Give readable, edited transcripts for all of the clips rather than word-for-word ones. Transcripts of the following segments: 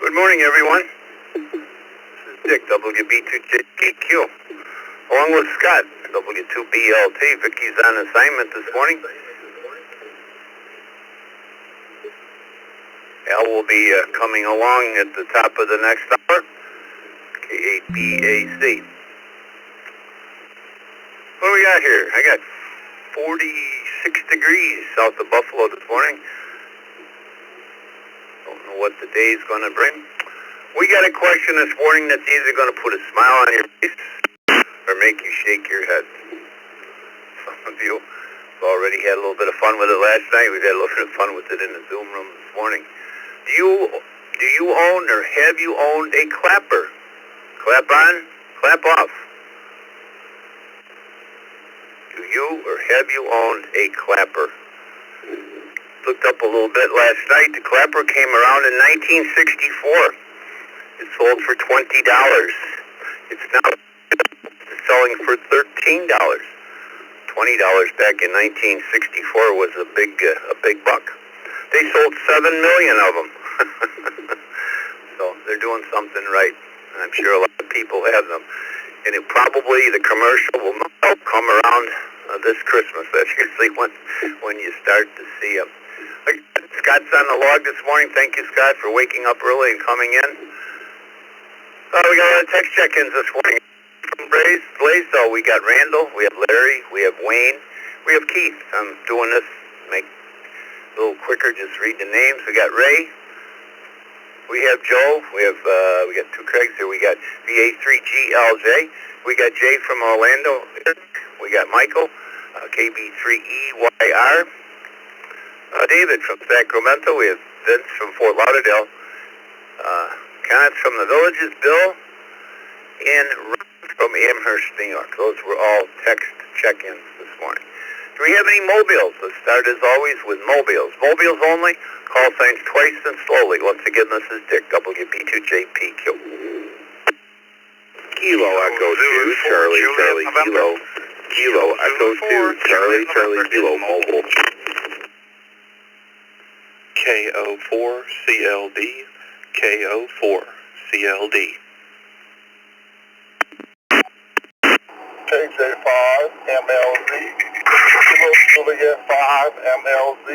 Good morning, everyone. This is Dick, WB2JPQ, along with Scott, W2BLT. Vicky's on assignment this morning. Al will be coming along at the top of the next hour, K8BAC. What do we got here? I got 46 degrees south of Buffalo this morning. Don't know what the day is going to bring. We got a question this morning that's either going to put a smile on your face or make you shake your head. Some of you have already had a little bit of fun with it last night. We've had a little bit of fun with it in the Zoom room this morning. Do you own or have you owned a clapper? Clap on, clap off. Do you or have you owned a clapper? Looked up a little bit last night. The clapper came around in 1964. It sold for $20. It's now selling for $13. $20 back in 1964 was a big buck. They sold 7 million of them. So they're doing something right. And I'm sure a lot of people have them. And it probably, the commercial will come around this Christmas. That's usually when you start to see them. Scott's on the log this morning. Thank you, Scott, for waking up early and coming in. We got a lot of text check-ins this morning from Blaze, though. We got Randall, we have Larry, we have Wayne, we have Keith. I'm doing this make it a little quicker, just read the names. We got Ray, we have Joe, we got two Craigs here. We got VA3GLJ, we got Jay from Orlando, we got Michael, KB3EYR, David from Sacramento, we have Vince from Fort Lauderdale, Comments from the Villages, Bill, and Ron from Amherst, New York. Those were all text check-ins this morning. Do we have any mobiles? Let's start, as always, with mobiles. Mobiles only, call signs twice and slowly. Once again, this is Dick, WB2JPQ. Kilo Echo 2, Charlie, Charlie, Kilo. Kilo Echo 2, Charlie, Charlie, Kilo, mobile. KO4CLD, KO4CLD. KJ5MLZ, Kilo Juliet 5MLZ.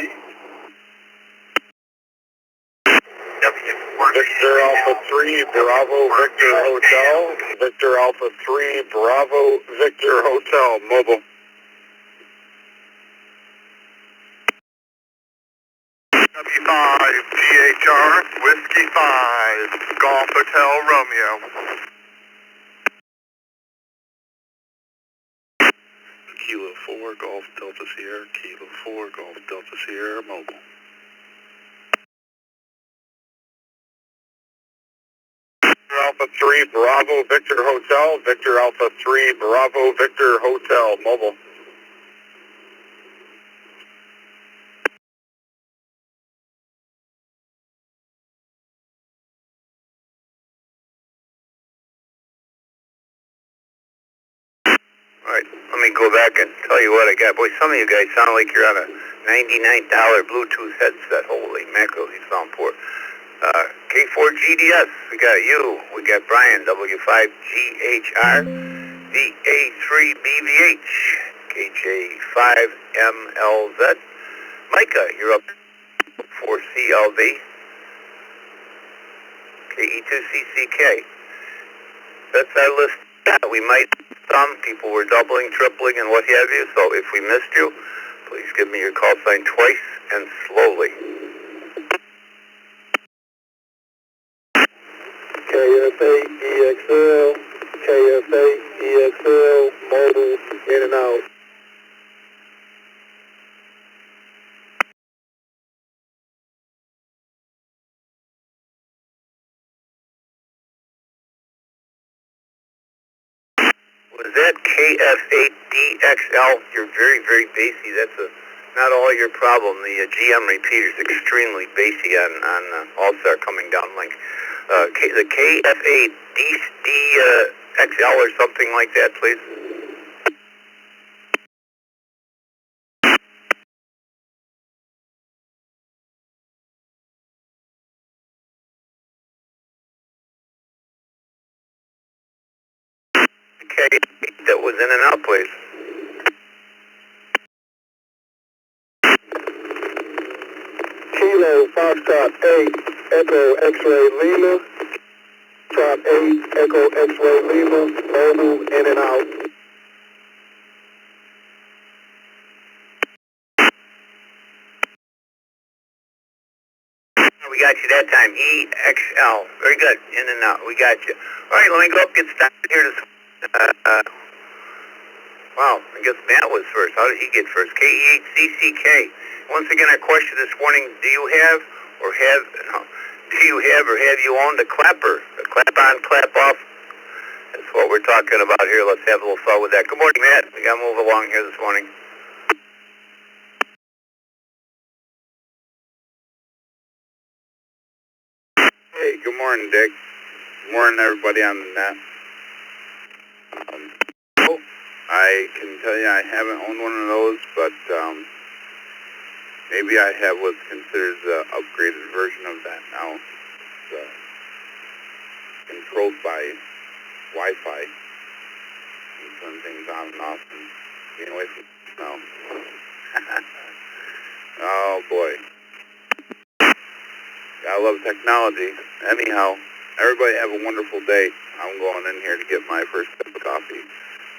Victor Alpha 3 Bravo Victor Hotel, Victor Alpha 3 Bravo Victor Hotel, mobile. W5GHR, Whiskey 5, Golf Hotel Romeo. Kilo 4 Golf Delta Sierra, Kilo 4 Golf Delta Sierra, mobile. Victor Alpha 3 Bravo Victor Hotel, Victor Alpha 3 Bravo Victor Hotel, mobile. Alright, let me go back and tell you what I got. Boy, some of you guys sound like you're on a $99 Bluetooth headset. Holy mackerel, you sound poor. K4GDS, we got you. We got Brian, W5GHR, VA3BVH, KJ5MLZ. Micah, you're up for CLV, KE2CCK. That's our list. We might, some people were doubling, tripling, and what have you, so if we missed you, please give me your call sign twice and slowly. KF8EXL, KF8EXL, mobile, in and out. Was that KF8DXL? You're very, very bassy. That's not all your problem. The GM repeater is extremely bassy on All-Star coming down link. The KF8DXL or something like that, please. Okay, that was in and out, please. Kilo Foxtrot 8, Echo X-Ray Lima. Trot 8, Echo X-Ray Lima. Mobile in and out. We got you that time. EXL. Very good. In and out. We got you. All right, let me go up and get started here. Wow, I guess Matt was first. How did he get first? KE8CCK. Once again, our question this morning, do you have or have you owned a clapper? A clap on, clap off? That's what we're talking about here. Let's have a little fun with that. Good morning, Matt. We got to move along here this morning. Hey, good morning, Dick. Good morning, everybody on the net. I can tell you I haven't owned one of those, but maybe I have what's considered the upgraded version of that now. It's controlled by Wi-Fi. You turn things on and off and get away from snow. Oh boy. I love technology. Anyhow, everybody have a wonderful day. I'm going in here to get my first cup of coffee.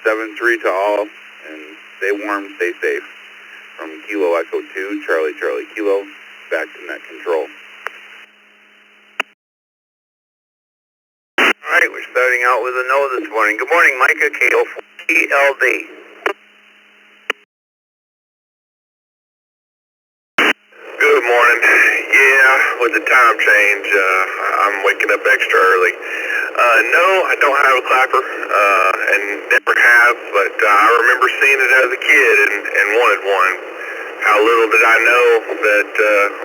7-3 to all, and stay warm, stay safe. From Kilo Echo 2, Charlie Charlie Kilo, back to net control. All right, we're starting out with a no this morning. Good morning, Micah, KO4ELD. Good morning. Yeah, with the time change, I'm waking up extra early. No, I don't have a clapper, and never have, but I remember seeing it as a kid and wanted one. How little did I know that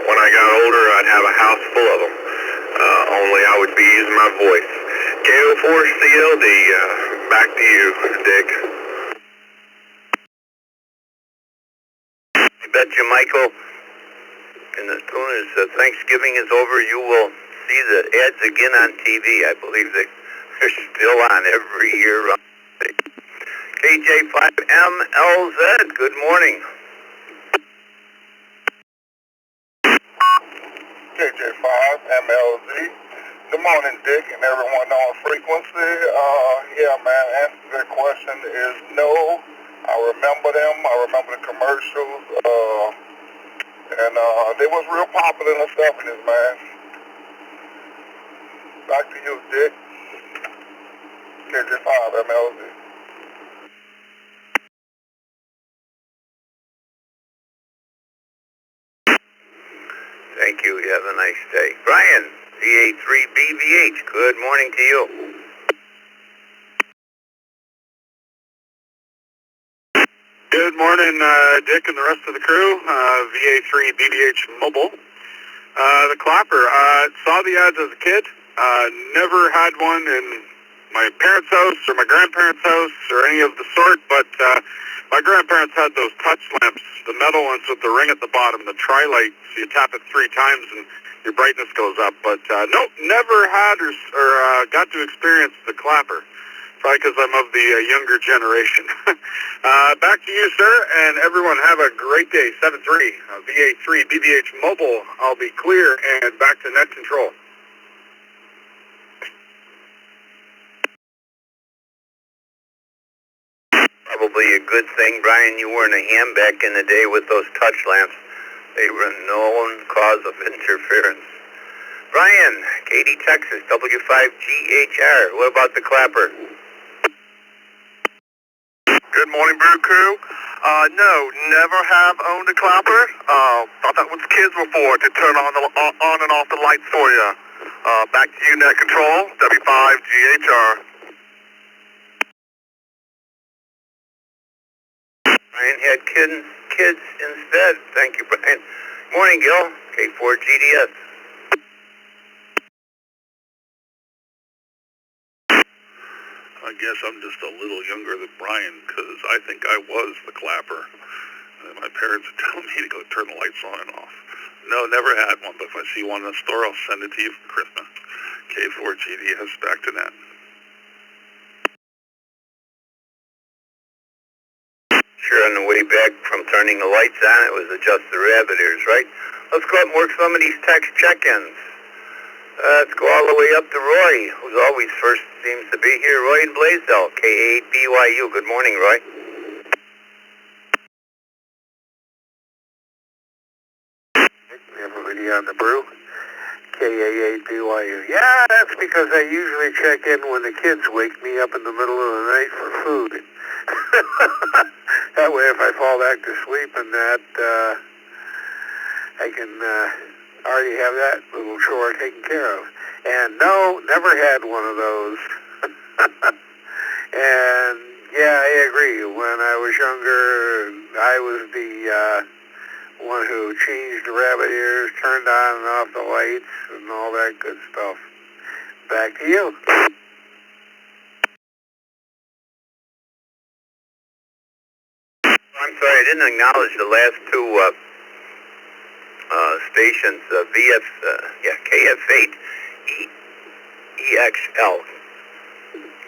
when I got older, I'd have a house full of them. Only I would be using my voice. KO4CLD, back to you, Dick. I bet you, Michael, and as soon as Thanksgiving is over, you will see the ads again on TV. I believe they're still on every year. KJ5MLZ, good morning. KJ5MLZ. Good morning, Dick, and everyone on frequency. Yeah, man, answer to that question is no. I remember them. I remember the commercials. And they was real popular in the 70s, man. Back to you, Dick. KJ5MLZ. Thank you. You have a nice day. Brian, VA3BVH, good morning to you. Good morning, Dick and the rest of the crew. VA3BBH Mobile. The clapper. Saw the ads as a kid. Never had one in my parents' house or my grandparents' house or any of the sort, but my grandparents had those touch lamps, the metal ones with the ring at the bottom, the tri-lights. You tap it 3 times and your brightness goes up. But nope, never had or got to experience the clapper. Probably because I'm of the younger generation. Back to you, sir, and everyone have a great day. 7-3, VA3, BBH Mobile. I'll be clear and back to net control. Probably a good thing, Brian, you weren't a ham back in the day with those touch lamps. They were a known cause of interference. Brian, Katy, Texas, W5GHR. What about the clapper? Good morning, Brew Crew. No, never have owned a clapper. Thought that what kids were for, to turn on and off the lights for you. Back to you, net control, W5GHR. Brian had kids instead. Thank you, Brian. Morning, Gil, K4GDS. I guess I'm just a little younger than Brian because I think I was the clapper. And my parents would tell me to go turn the lights on and off. No, never had one, but if I see one in the store, I'll send it to you for Christmas. K4GDS, back to net. sure on the way back from turning the lights on, it was adjust the rabbit ears, right? Let's go up and work some of these text check-ins. Let's go all the way up to Roy, who's always first seems to be here. Roy in Blaisdell, K8BYU. Good morning, Roy. We have a video on the Brew, K8BYU. Yeah, that's because I usually check in when the kids wake me up in the middle of the night for food. That way, if I fall back to sleep and that, I can already have that little chore taken care of. And no, never had one of those. And yeah, I agree. When I was younger, I was the one who changed the rabbit ears, turned on and off the lights, and all that good stuff. Back to you. I'm sorry, I didn't acknowledge the last two stations, KF8 EXL.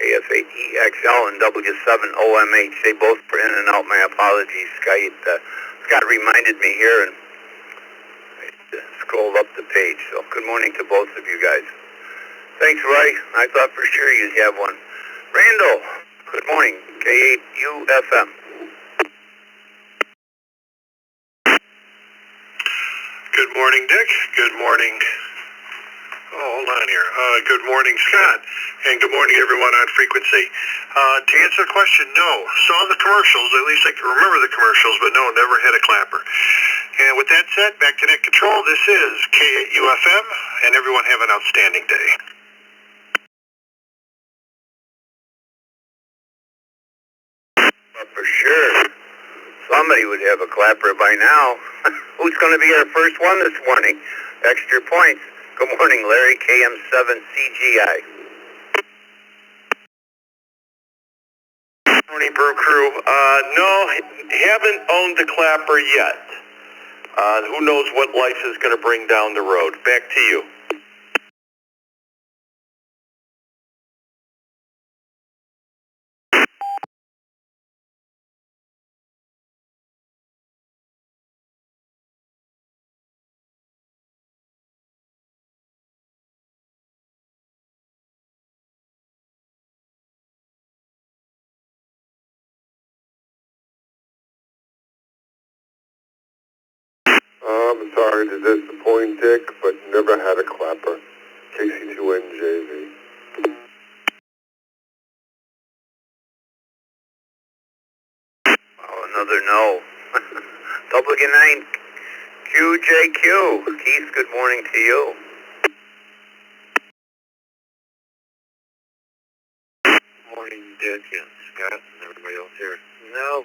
KF8 EXL and W7OMH. They both were in and out. My apologies. Scott reminded me here, and I scrolled up the page. So good morning to both of you guys. Thanks, Roy. I thought for sure you'd have one. Randall, good morning. K8UFM. Good morning, Dick. Good morning. Oh, hold on here. Good morning, Scott. And good morning, everyone on frequency. To answer the question, no. Saw the commercials. At least I can remember the commercials, but no, never had a clapper. And with that said, back to net control. This is K8UFM, and everyone have an outstanding day. Well, for sure. Somebody would have a clapper by now. Who's going to be our first one this morning? Extra points. Good morning, Larry, KM7CGI. Morning, Brew Crew. No, haven't owned the clapper yet. Who knows what life is going to bring down the road. Back to you. I'm sorry to disappoint Dick, but never had a clapper. KC2NJV. Oh, another no. W9 QJQ. Keith, good morning to you. Morning, Dick and Scott and everybody else here. No,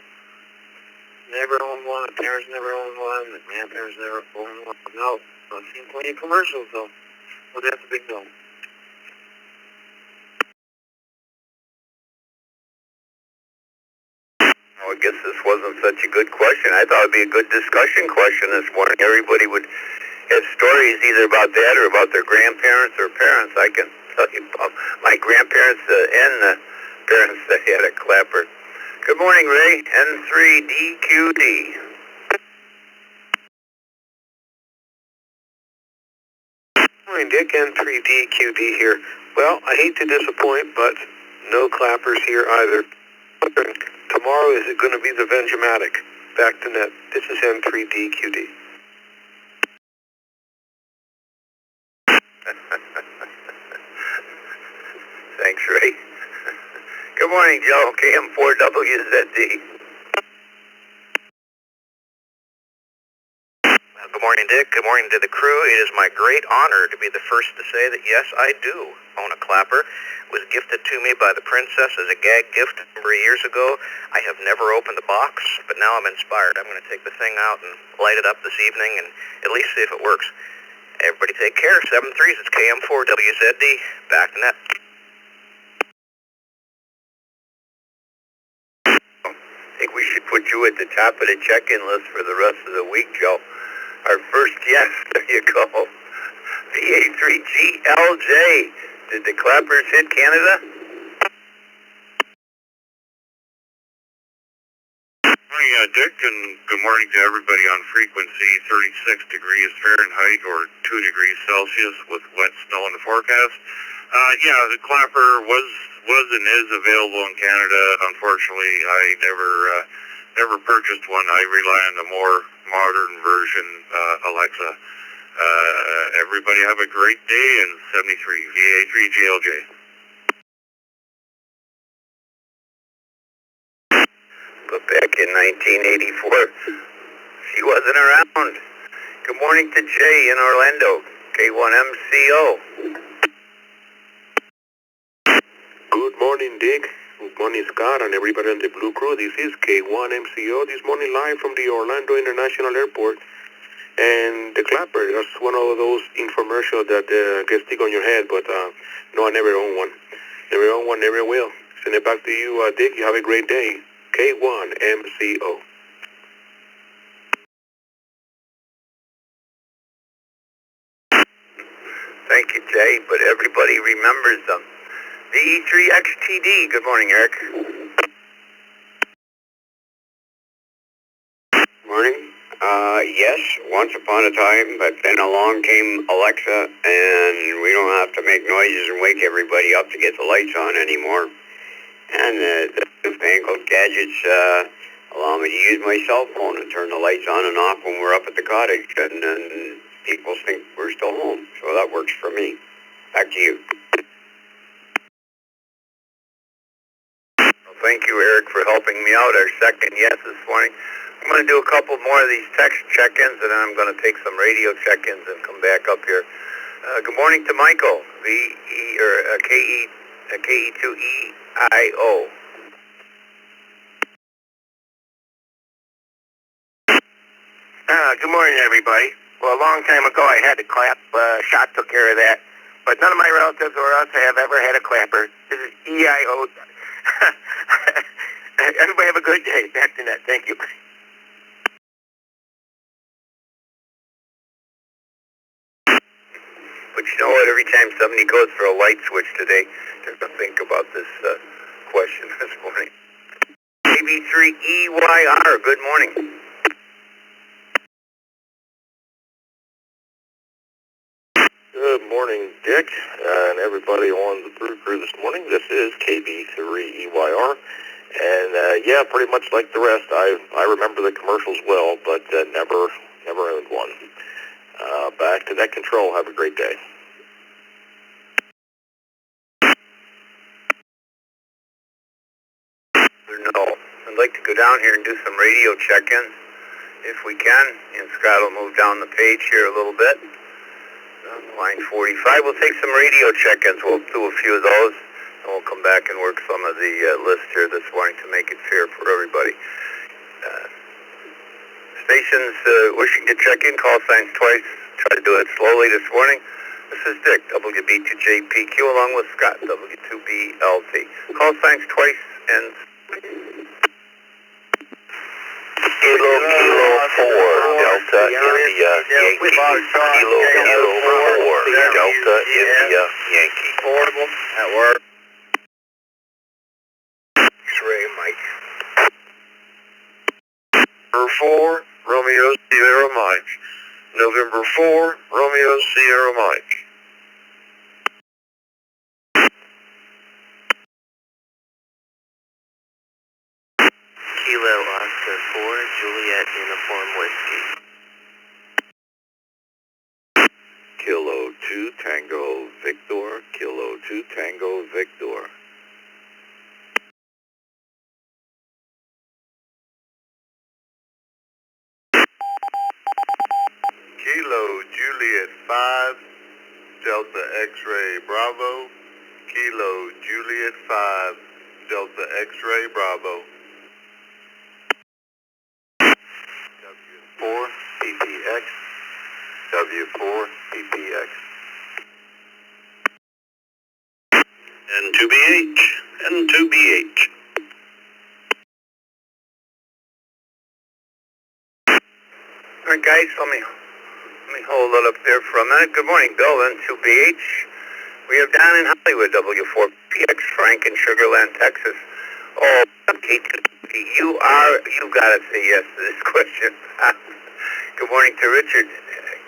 never owned one. Parents never owned one. My grandparents never owned one. No, I've seen plenty of commercials though. Well, that's a big no. Oh, I guess this wasn't such a good question. I thought it'd be a good discussion question this morning. Everybody would have stories either about that or about their grandparents or parents. I can tell you about my grandparents and the parents that had a clapper. Good morning, Ray. N3DQD. Morning, Dick. N3DQD here. Well, I hate to disappoint, but no clappers here either. Tomorrow is it going to be the Vengematic? Back to net. This is N3DQD. Thanks, Ray. Good morning, Joe. KM4WZD. Good morning, Dick. Good morning to the crew. It is my great honor to be the first to say that, yes, I do own a clapper. It was gifted to me by the princess as a gag gift a number of years ago. I have never opened the box, but now I'm inspired. I'm going to take the thing out and light it up this evening and at least see if it works. Everybody take care. 7-3s, it's KM4WZD. Back to net. I think we should put you at the top of the check-in list for the rest of the week, Joe. Our first yes, there you go. VA3GLJ. Did the clappers hit Canada? Morning, morning, Dick, and good morning to everybody on frequency 36 degrees Fahrenheit or 2 degrees Celsius with wet snow in the forecast. Yeah, the clapper was and is available in Canada. Unfortunately, I never purchased one. I rely on the more modern version, Alexa. Everybody have a great day, and 73 VA3 GLJ. But back in 1984, she wasn't around. Good morning to Jay in Orlando, K1MCO. Good morning, Dick. Good morning, Scott, and everybody on the Blue Crew. This is K1MCO this morning live from the Orlando International Airport. And the clapper, that's one of those infomercials that gets stick on your head, but no, I never own one. Never own one, never will. Send it back to you, Dick. You have a great day. K1MCO. Thank you, Jay, but everybody remembers them. VE3XTD, good morning, Eric. Morning. Yes, once upon a time, but then along came Alexa, and we don't have to make noises and wake everybody up to get the lights on anymore. And the newfangled gadgets allow me to use my cell phone and turn the lights on and off when we're up at the cottage, and people think we're still home. So that works for me. Back to you. Well, thank you, Eric, for helping me out. Our second yes this morning. I'm going to do a couple more of these text check-ins, and then I'm going to take some radio check-ins and come back up here. Good morning to Michael, KE2EIO. Good morning, everybody. Well, a long time ago, I had to clap. Shot took care of that. But none of my relatives or us have ever had a clapper. This is EIO. Everybody have a good day. Back to that. Thank you. But you know what? Every time somebody goes for a light switch today, they're going to think about this question this morning. AB3EYR, good morning. Good morning, Dick, and everybody on the Brew Crew this morning. This is KB3EYR, and yeah, pretty much like the rest, I remember the commercials well, but never owned one. Back to net control. Have a great day. No, I'd like to go down here and do some radio check-ins if we can, and Scott will move down the page here a little bit. Line 45. We'll take some radio check-ins. We'll do a few of those, and we'll come back and work some of the list here this morning to make it fair for everybody. Stations wishing to check in, call signs twice. Try to do it slowly this morning. This is Dick, WB2JPQ, along with Scott, W2BLT. Call signs twice and... Kilo 4, Delta, India, Yankee. Kilo 4, Delta, India, Yankee. Portable, at work. X-ray, Mike. November 4, Romeo Sierra Mike. November 4, Romeo Sierra Mike. Kilo Oscar 4, Juliet Uniform Whiskey. Kilo 2 Tango Victor, Kilo 2 Tango Victor. Kilo Juliet 5, Delta X-ray Bravo. Kilo Juliet 5, Delta X-ray Bravo. W4 PPX, W4 PPX. N2BH, N2BH. All right, guys, let me hold it up there for a minute. Good morning, Bill, N2BH. We have down in Hollywood, W4PX, Frank in Sugar Land, Texas. Oh, you got to say yes to this question. Good morning to Richard,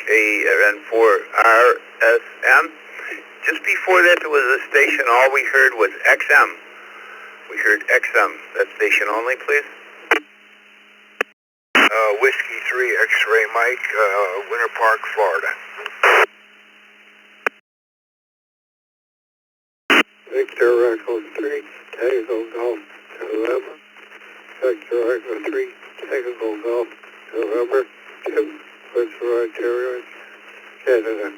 KN4RSM. Just before that, there was a station, all we heard was XM. We heard XM. That station only, please. Whiskey 3 X-Ray Mike, Winter Park, Florida. Victor Echo 3, Tango Golf, November. Victor Echo 3, Tango Golf, November. 2, Winter, Ontario, Canada.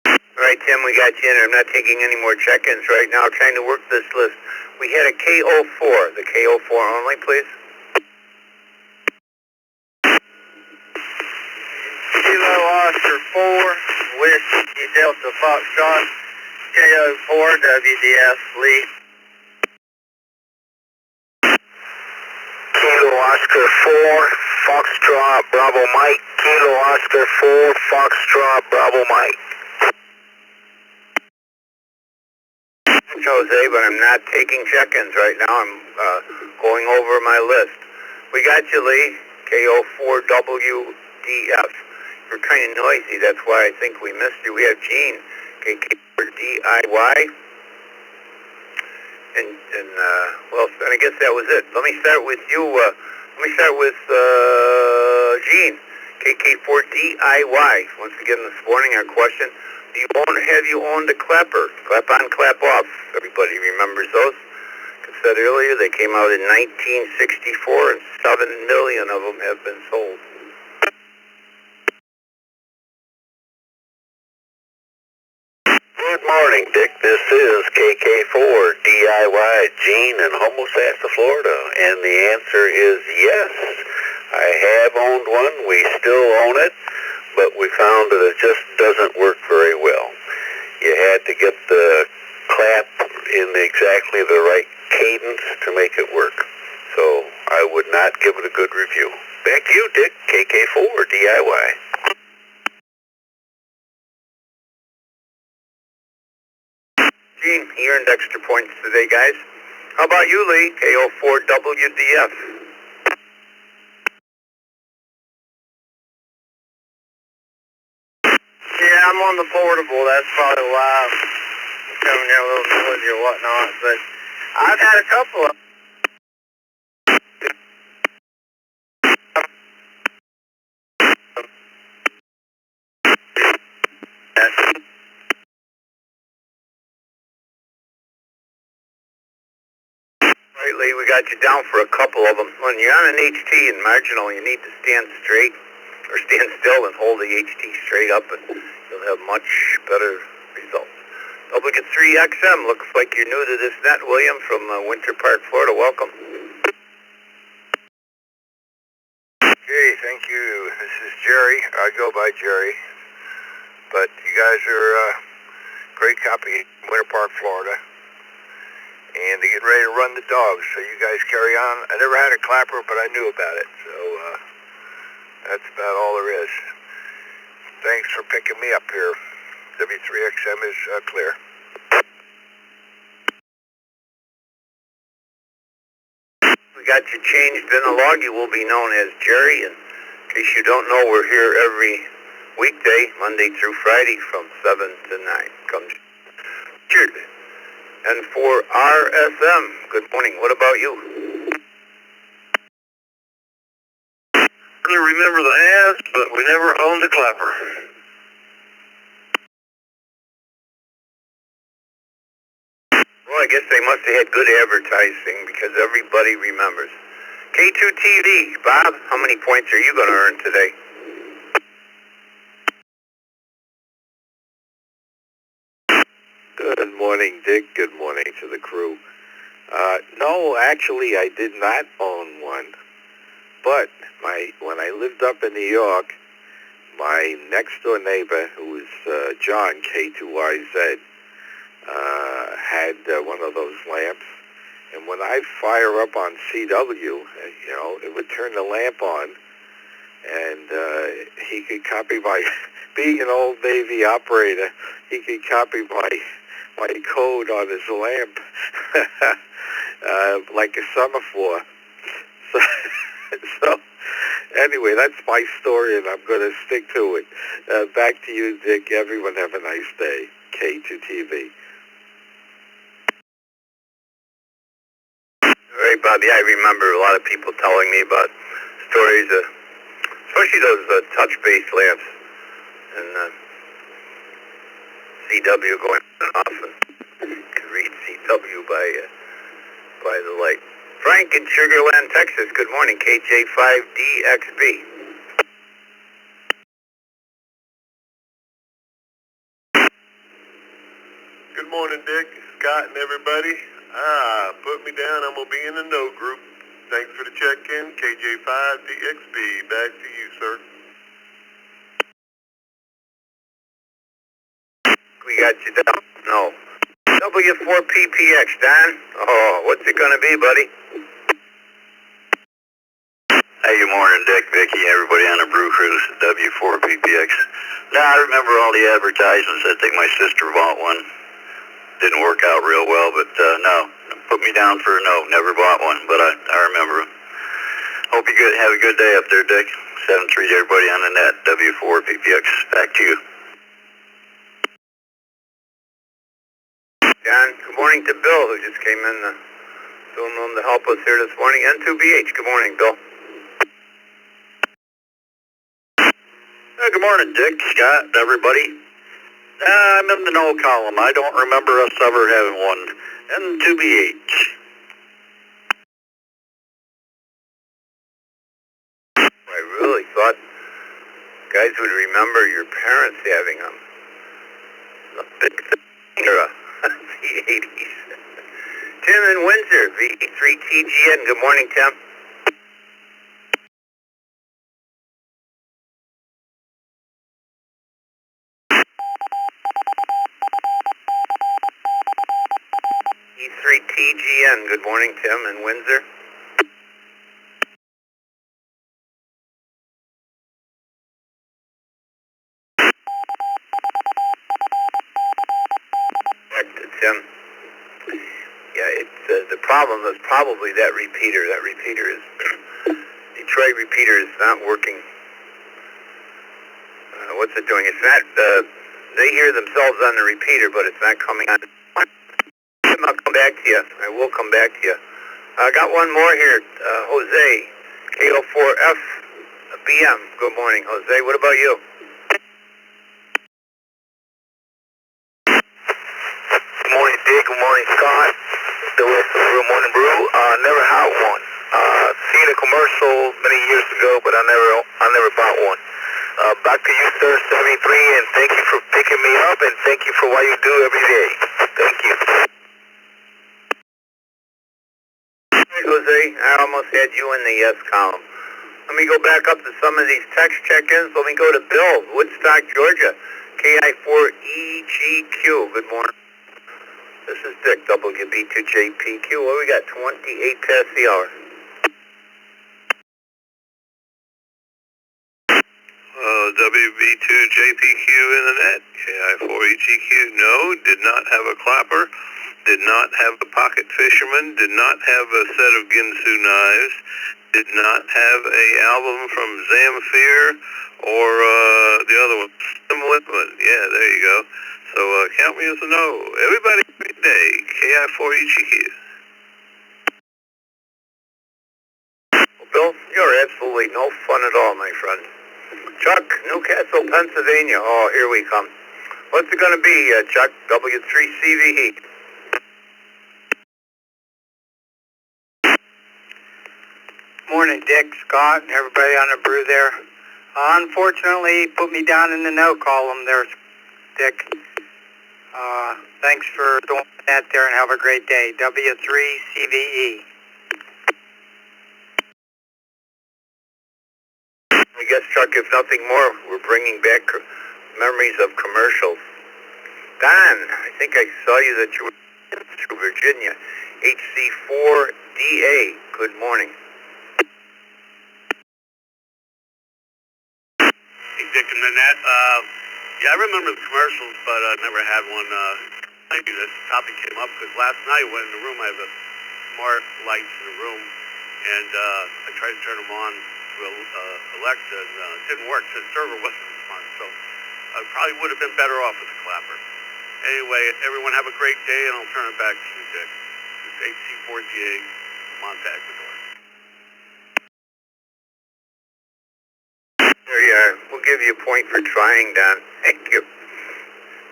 All right, Tim, we got you in. I'm not taking any more check-ins right now. Trying to work this list. We had a KO4. The KO4 only, please. Kilo Oscar 4, Whiskey Delta Foxtrot, KO4, WDF Lee. Kilo Oscar 4, Foxtrot, Bravo Mike. Kilo Oscar 4, Foxtrot, Bravo Mike. Jose, but I'm not taking check-ins right now. I'm going over my list. We got you, Lee. KO4WDF. You're kind of noisy. That's why I think we missed you. We have Gene. KK4DIY. And I guess that was it. Let me start with you. Let me start with Gene. KK4DIY. Once again this morning, our question. Have you owned a clapper? Clap on, clap off. Everybody remembers those. Like I said earlier, they came out in 1964, and 7 million of them have been sold. Good morning, Dick. This is KK4 DIY Gene in Homosassa, Florida. And the answer is yes. I have owned one. We still own it. But we found that it just doesn't work very well. You had to get the clap in exactly the right cadence to make it work. So I would not give it a good review. Back to you, Dick, KK4 DIY. Gene, he earned extra points today, guys. How about you, Lee? KO4WDF. Yeah, I'm on the portable. That's probably why I'm coming in a little noisy or whatnot. But I've had a couple of Right, Lee, we got you down for a couple of them. When you're on an HT and marginal, you need to stand straight or stand still and hold the HT straight up, and you'll have much better results. Duplicate 3XM, looks like you're new to this net, William, from Winter Park, Florida. Welcome. Okay, thank you. This is Jerry. I go by Jerry. But you guys are great company, Winter Park, Florida. And they're getting ready to run the dogs, so you guys carry on. I never had a clapper, but I knew about it. So that's about all there is. Thanks for picking me up here. W3XM is clear. We got you changed in the log. You will be known as Jerry. And in case you don't know, we're here every weekday, Monday through Friday, from 7 to 9. Come, Richard. And for RSM, good morning. What about you? I remember the ads, but we never owned a clapper. Well, I guess they must have had good advertising because everybody remembers. K2TV, Bob, how many points are you going to earn today? Good morning, Dick. Good morning to the crew. No, actually, I did not own one. But when I lived up in New York, my next-door neighbor, who was John, K2YZ, had one of those lamps. And when I fire up on CW, it would turn the lamp on and he could copy my, being an old Navy operator, he could copy my code on his lamp like a semaphore. So, so anyway, that's my story, and I'm going to stick to it. Back to you, Dick. Everyone have a nice day. K2TV. Right, Bobby, I remember a lot of people telling me about stories, especially those touch-based lamps and CW going off, and you can read CW by the light. Frank in Sugarland, Texas. Good morning, KJ5DXB. Good morning, Dick, Scott, and everybody. Put me down. I'm going to be in the no group. Thanks for the check-in. KJ5DXB. Back to you, sir. We got you down. No. W4PPX, Don. Oh, what's it going to be, buddy? Hey, good morning, Dick, Vicky, everybody on the Brew Crew. This is W4PPX. Now, I remember all the advertisements. I think my sister bought one. Didn't work out real well, but no. Put me down for a no. Never bought one, but I remember. Hope you have a good day up there, Dick. 7-3 to everybody on the net. W4PPX. Back to you. John, good morning to Bill, who just came in, doing room to help us here this morning. N2BH, good morning, Bill. Good morning, Dick, Scott, everybody. I'm in the no column. I don't remember us ever having one. N2BH. I really thought guys would remember your parents having them. A big era, the 80s. Tim in Windsor, V3TGN. Good morning, Tim. E3TGN. Good morning, Tim in Windsor. Back to Tim. Yeah, it's the problem is probably that repeater. That repeater is Detroit repeater is not working. What's it doing? It's not. They hear themselves on the repeater, but it's not coming on. I'll come back to you. I will come back to you. I got one more here. Jose, KO4F BM. Good morning, Jose. What about you? Good morning, Dick. Good morning, Scott. The Good Morning Brew. Never had one. Seen a commercial many years ago, but I never bought one. Back to you, sir, 73, and thank you for picking me up, and thank you for what you do every day. Thank you. Jose, I almost had you in the yes column. Let me go back up to some of these text check-ins. Let me go to Bill, Woodstock, Georgia, KI4EGQ. Good morning. This is Dick, WB2JPQ. Well, we got 28 past the hour. WB2JPQ in the net. KI4EGQ. No, did not have a clapper. Did not have a pocket fisherman. Did not have a set of Ginsu knives. Did not have a album from Zamfir or the other one, Tim Whitman. Yeah, there you go. So count me as a no. Everybody, great day. KI4EGQ. Well, Bill, you're absolutely no fun at all, my friend. Chuck, Newcastle, Pennsylvania. Oh, here we come. What's it going to be, Chuck? W3CVE. Morning, Dick, Scott, and everybody on the Brew there. Unfortunately, put me down in the no column there, Dick. Thanks for doing that there, and have a great day. W3CVE. I guess, Chuck, if nothing more, we're bringing back memories of commercials. Don, I think I saw you that you were through Virginia. HC4DA. Good morning. Dick and Nanette. Yeah, I remember the commercials, but I never had one. Thank you. This topic came up because last night when in the room, I have a smart lights in the room, and I tried to turn them on to Alexa, and it didn't work. The server wasn't responding, so I probably would have been better off with a clapper. Anyway, everyone have a great day, and I'll turn it back to you, Dick. It's HC4TA, Montague, Ecuador. There you are. We'll give you a point for trying, Don. Thank you.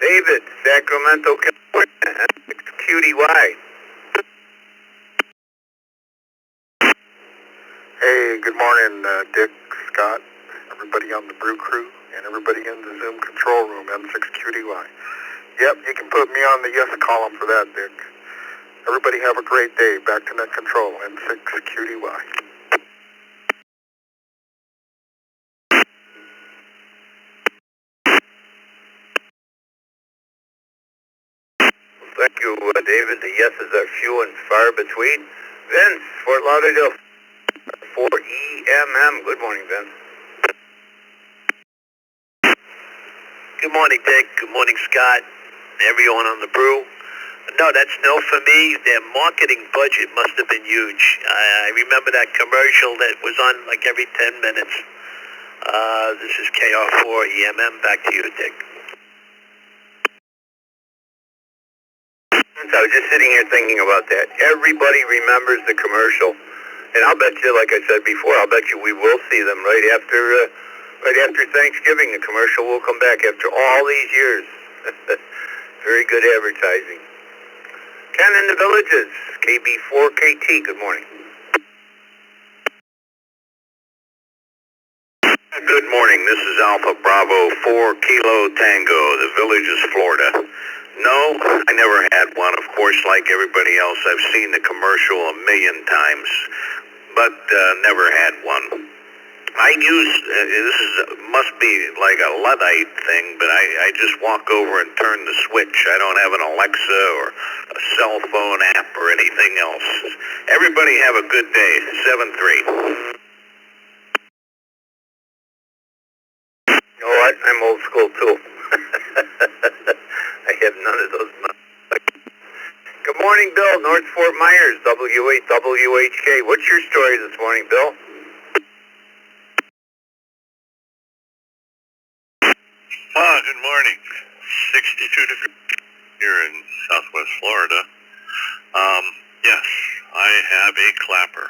David, Sacramento, California, QDY. Hey, good morning, Dick, Scott, everybody on the Brew crew, and everybody in the Zoom control room, M6QDY. Yep, you can put me on the yes column for that, Dick. Everybody have a great day. Back to net control, M6QDY. Thank you, David. The yeses are few and far between. Vince, Fort Lauderdale, 4EMM. Good morning, Vince. Good morning, Dick. Good morning, Scott. Everyone on the Brew. No, that's no for me. Their marketing budget must have been huge. I remember that commercial that was on like every 10 minutes. This is KR4EMM. Back to you, Dick. I was just sitting here thinking about that. Everybody remembers the commercial. And I'll bet you, like I said before, I'll bet you we will see them right after Thanksgiving. The commercial will come back after all these years. Very good advertising. Ken in the Villages, KB4KT, good morning. Good morning. This is Alpha Bravo 4 Kilo Tango, the Villages, Florida. No, I never had one. Of course, like everybody else, I've seen the commercial a million times, but never had one. I use, must be like a Luddite thing, but I just walk over and turn the switch. I don't have an Alexa or a cell phone app or anything else. Everybody have a good day. 7-3. You know what? I'm old school too. I have none of those. Good morning, Bill. North Fort Myers, W8WHK. What's your story this morning, Bill? Good morning. 62 degrees here in Southwest Florida. Yes, I have a clapper.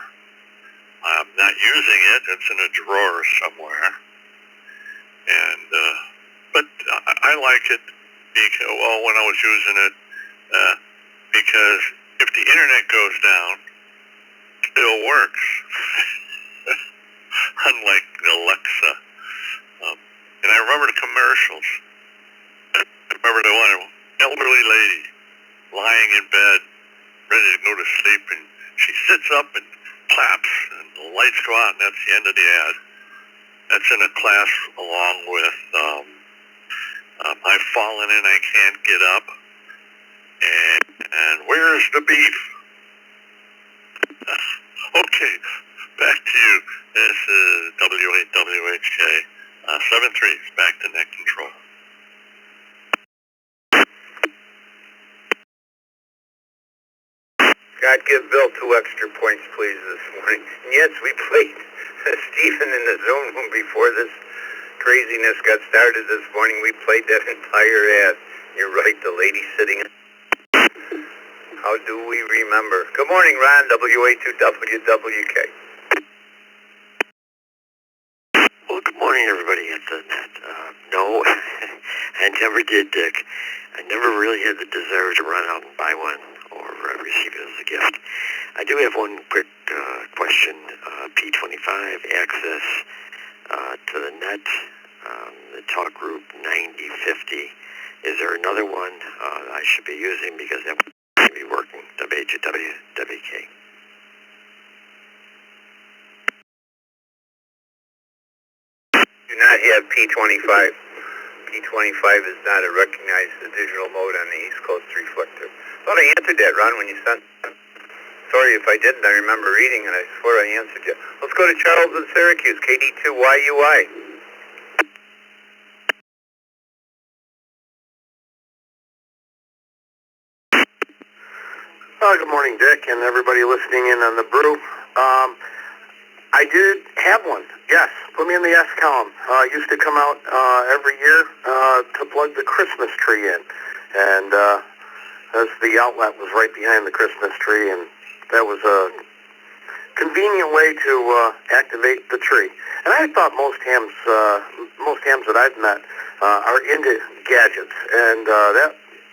I'm not using it. It's in a drawer somewhere. And, but I like it because, well, when I was using it, because if the internet goes down, it still works. Unlike Alexa. And I remember the commercials. I remember the one, elderly lady lying in bed, ready to go to sleep, and she sits up and claps, and the lights go out, and that's the end of the ad. That's in a class along with I've fallen and I can't get up, and where's the beef? Okay, back to you. This is W8WHK. 7-3, back to net control. God, give Bill 2 extra points, please, this morning. And yes, we played Stephen in the Zoom room before this craziness got started this morning. We played that entire ad. You're right, the lady sitting. How do we remember? Good morning, Ron, WA2WWK. Well, good morning, everybody at the net. No, I never did, Dick. I never really had the desire to run out and buy one or receive it as a gift. I do have one quick question. P25 access to the net, the talk group 9050. Is there another one I should be using because that would be working? WWWK. Do not have P25. P25 is not a recognized digital mode on the East Coast Reflector. Thought I answered that, Ron, when you sent. Sorry if I didn't. I remember reading and I swear I answered you. Let's go to Charles in Syracuse, KD2YUI. Good morning, Dick, and everybody listening in on the Brew. I did have one. Yes, put me in the S column. Used to come out every year to plug the Christmas tree in, and as the outlet was right behind the Christmas tree, and that was a convenient way to activate the tree. And I thought most hams that I've met are into gadgets, and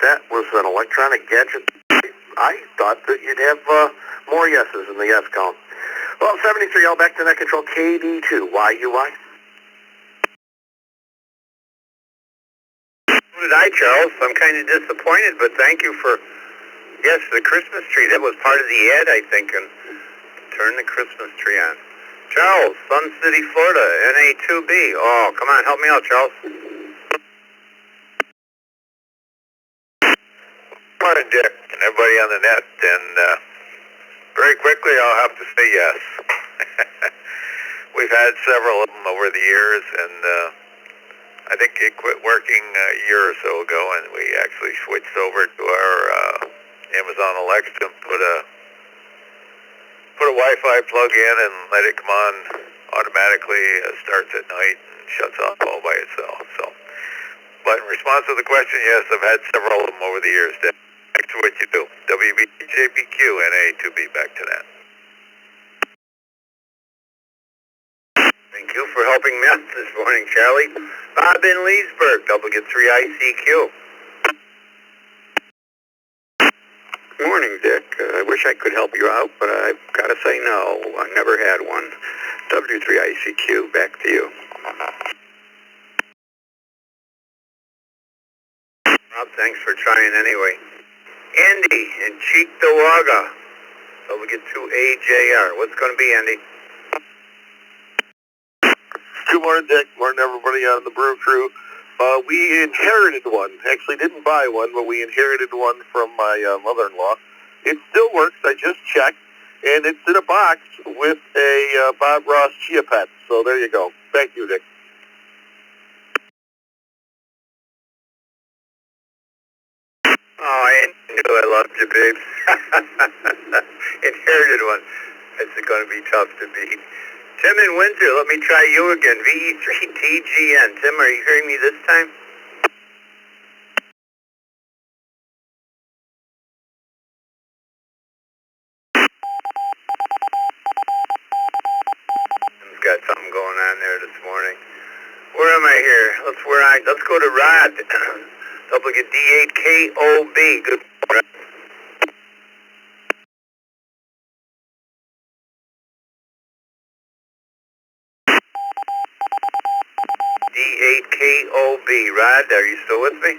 that was an electronic gadget. I thought that you'd have more yeses in the yes column. Well, 73L back to net control KD2 YUI. So did I, Charles. I'm kind of disappointed, but thank you for, yes, the Christmas tree. That was part of the ad, I think, and turn the Christmas tree on. Charles, Sun City, Florida, NA2B. Oh, come on, help me out, Charles. Morning, Dick, and everybody on the net, and very quickly I'll have to say yes. We've had several of them over the years, and I think it quit working a year or so ago, and we actually switched over to our Amazon Alexa and put a Wi-Fi plug in and let it come on automatically, starts at night and shuts off all by itself. So, but in response to the question, yes, I've had several of them over the years, Dick. Thanks for what you do. WBJPQ, NA2B, back to that. Thank you for helping me out this morning, Charlie. Bob in Leesburg, W3ICQ. Good morning, Dick. I wish I could help you out, but I've got to say no. I never had one. W3ICQ, back to you. Rob, thanks for trying anyway. Andy in Cheektowaga, W2AJR. What's going to be, Andy? Good morning, Dick. Morning, everybody on the Brew Crew. We inherited one. Actually, didn't buy one, but we inherited one from my mother-in-law. It still works. I just checked, and it's in a box with a Bob Ross Chia Pet. So there you go. Thank you, Dick. Oh, I knew I loved you, babes. Inherited one. It's going to be tough to beat. Tim in Windsor, let me try you again. VE3TGN. Tim, are you hearing me this time? Tim's got something going on there this morning. Where am I here? Let's go to Rod. WD8KOB. Good morning. D8KOB. Rod, are you still with me?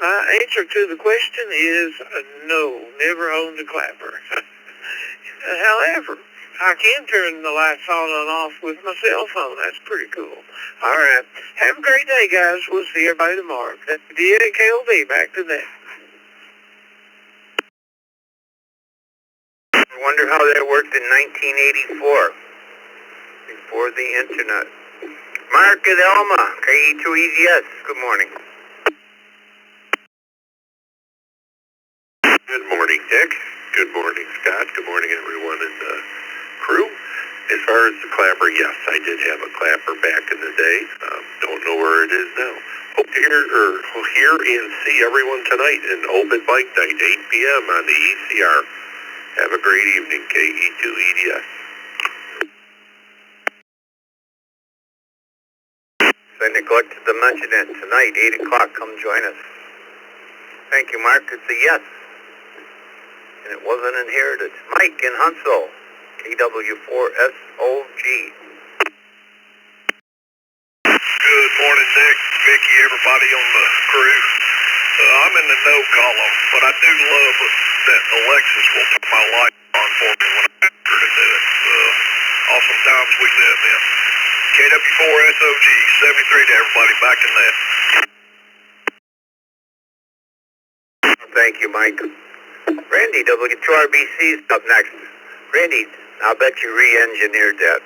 My answer to the question is no, never owned a clapper. However, I can turn the lights on and off with my cell phone. That's pretty cool. All right. Have a great day, guys. We'll see everybody tomorrow. D8KOB, back to that. I wonder how that worked in 1984, before the internet. Mark at Elma, KE2EDS. Good morning. Good morning, Dick. Good morning, Scott. Good morning, everyone in the crew. As far as the clapper, yes, I did have a clapper back in the day. Don't know where it is now. Hope to hear and see everyone tonight in Open Bike Night, 8 p.m. on the ECR. Have a great evening, KE2EDS. I neglected to mention it tonight, 8 o'clock. Come join us. Thank you, Mark. It's a yes. And it wasn't inherited. Mike in Huntsville, KW4SOG. Good morning, Nick, Vicky, everybody on the crew. I'm in the no column, but I do love that Alexis will put my light on for me when I ask her to do it. Awesome times we live in. KW4SOG, 73 to everybody back in that. Thank you, Mike. Randy, W2RBC is up next. Randy, I'll bet you re-engineered that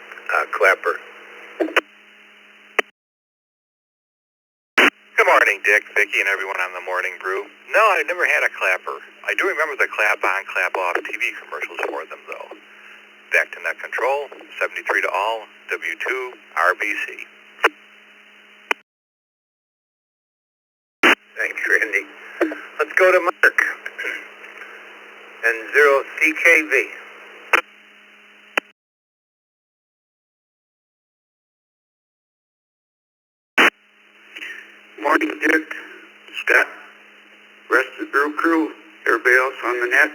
clapper. Good Good morning, Dick, Vicky, and everyone on the Morning Brew. No, I never had a clapper. I do remember the clap-on, clap-off TV commercials for them, though. Back to net control, 73 to all, W2, RBC. Thanks, Randy. Let's go to Mark. And 0CKV. Morning, Dick, Scott, rest of the Brew crew, everybody else on the net.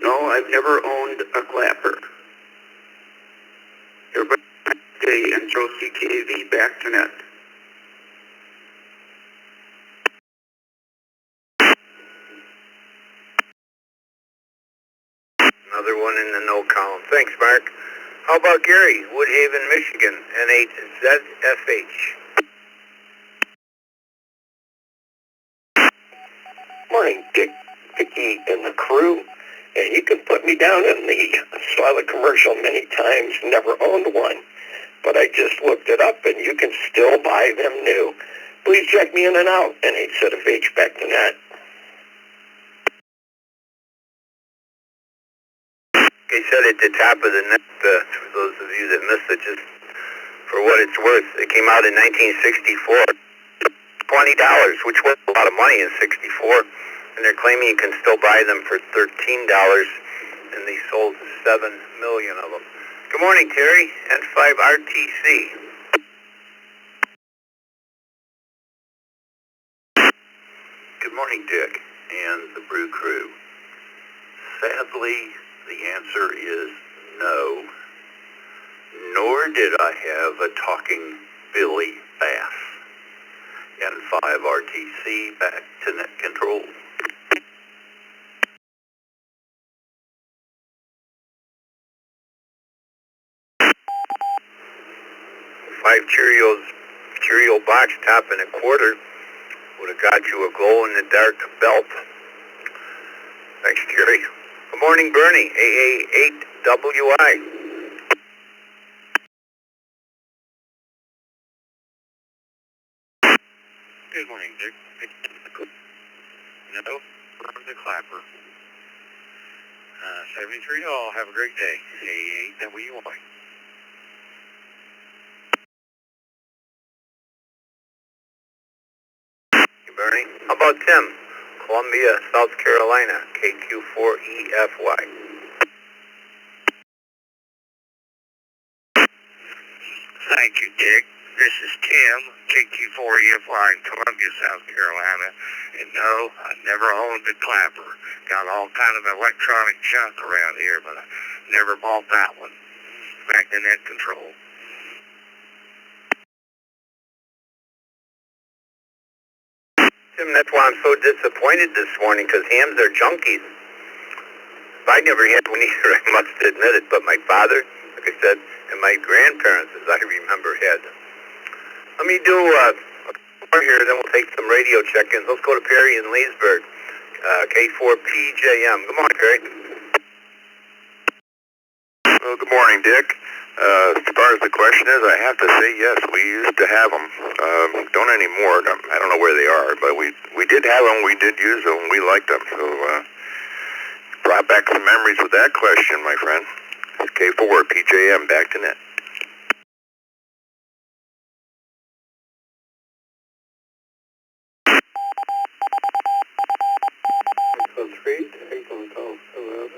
No, I've never owned a clapper. Everybody stay and throw CKV back to net. Another one in the no column. Thanks, Mark. How about Gary, Woodhaven, Michigan, N8ZFH? Morning, Dick, Vicky, and the crew. And you can put me down in the saw the commercial many times, never owned one. But I just looked it up, and you can still buy them new. Please check me in and out, N8ZFH back to net. He said at the top of the net, for those of you that missed it, just for what it's worth, it came out in 1964. $20, which was a lot of money in 64. And they're claiming you can still buy them for $13, and they sold 7 million of them. Good morning, Terry, N5RTC. Good morning, Dick, and the Brew crew. Sadly, the answer is no. Nor did I have a talking Billy Bass. N5RTC back to net control. 5 Cheerio box top and a quarter would have got you a glow-in-the-dark belt. Thanks, Jerry. Good morning, Bernie, AA8WI. Good morning, Dick. No, from the clapper. 73 to all. Have a great day. AA8WI. Bernie. How about Tim? Columbia, South Carolina, KQ4EFY. Thank you, Dick. This is Tim, KQ4EFY in Columbia, South Carolina. And no, I never owned a clapper. Got all kind of electronic junk around here, but I never bought that one. Back to net control. Tim, that's why I'm so disappointed this morning, because hams are junkies. I never had one either, I must admit it, but my father, like I said, and my grandparents, as I remember, had them. Let me do a more here, then we'll take some radio check-ins. Let's go to Perry in Leesburg, K4PJM. Good morning, Perry. Well, good morning, Dick. As far as the question is, I have to say yes. We used to have them. Don't anymore. I don't know where they are, but we did have them. We did use them. We liked them. So brought back some memories with that question, my friend. K4 PJM back to net. Technical call 11.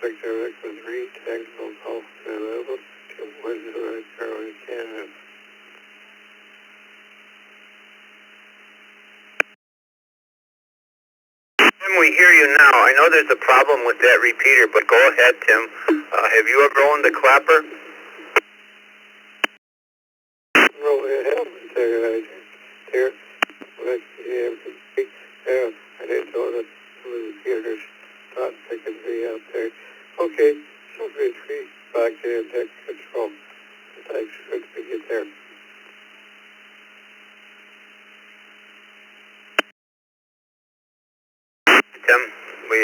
Sector Echo 3, technical call 11. 210 Charlie Canada. Tim, we hear you now. I know there's a problem with that repeater, but go ahead, Tim. Have you ever owned a clapper? No, it happened there. But I didn't know that the repeaters not taking me out there. Okay, so retreat back to net control. Thanks, good to get there. Tim, we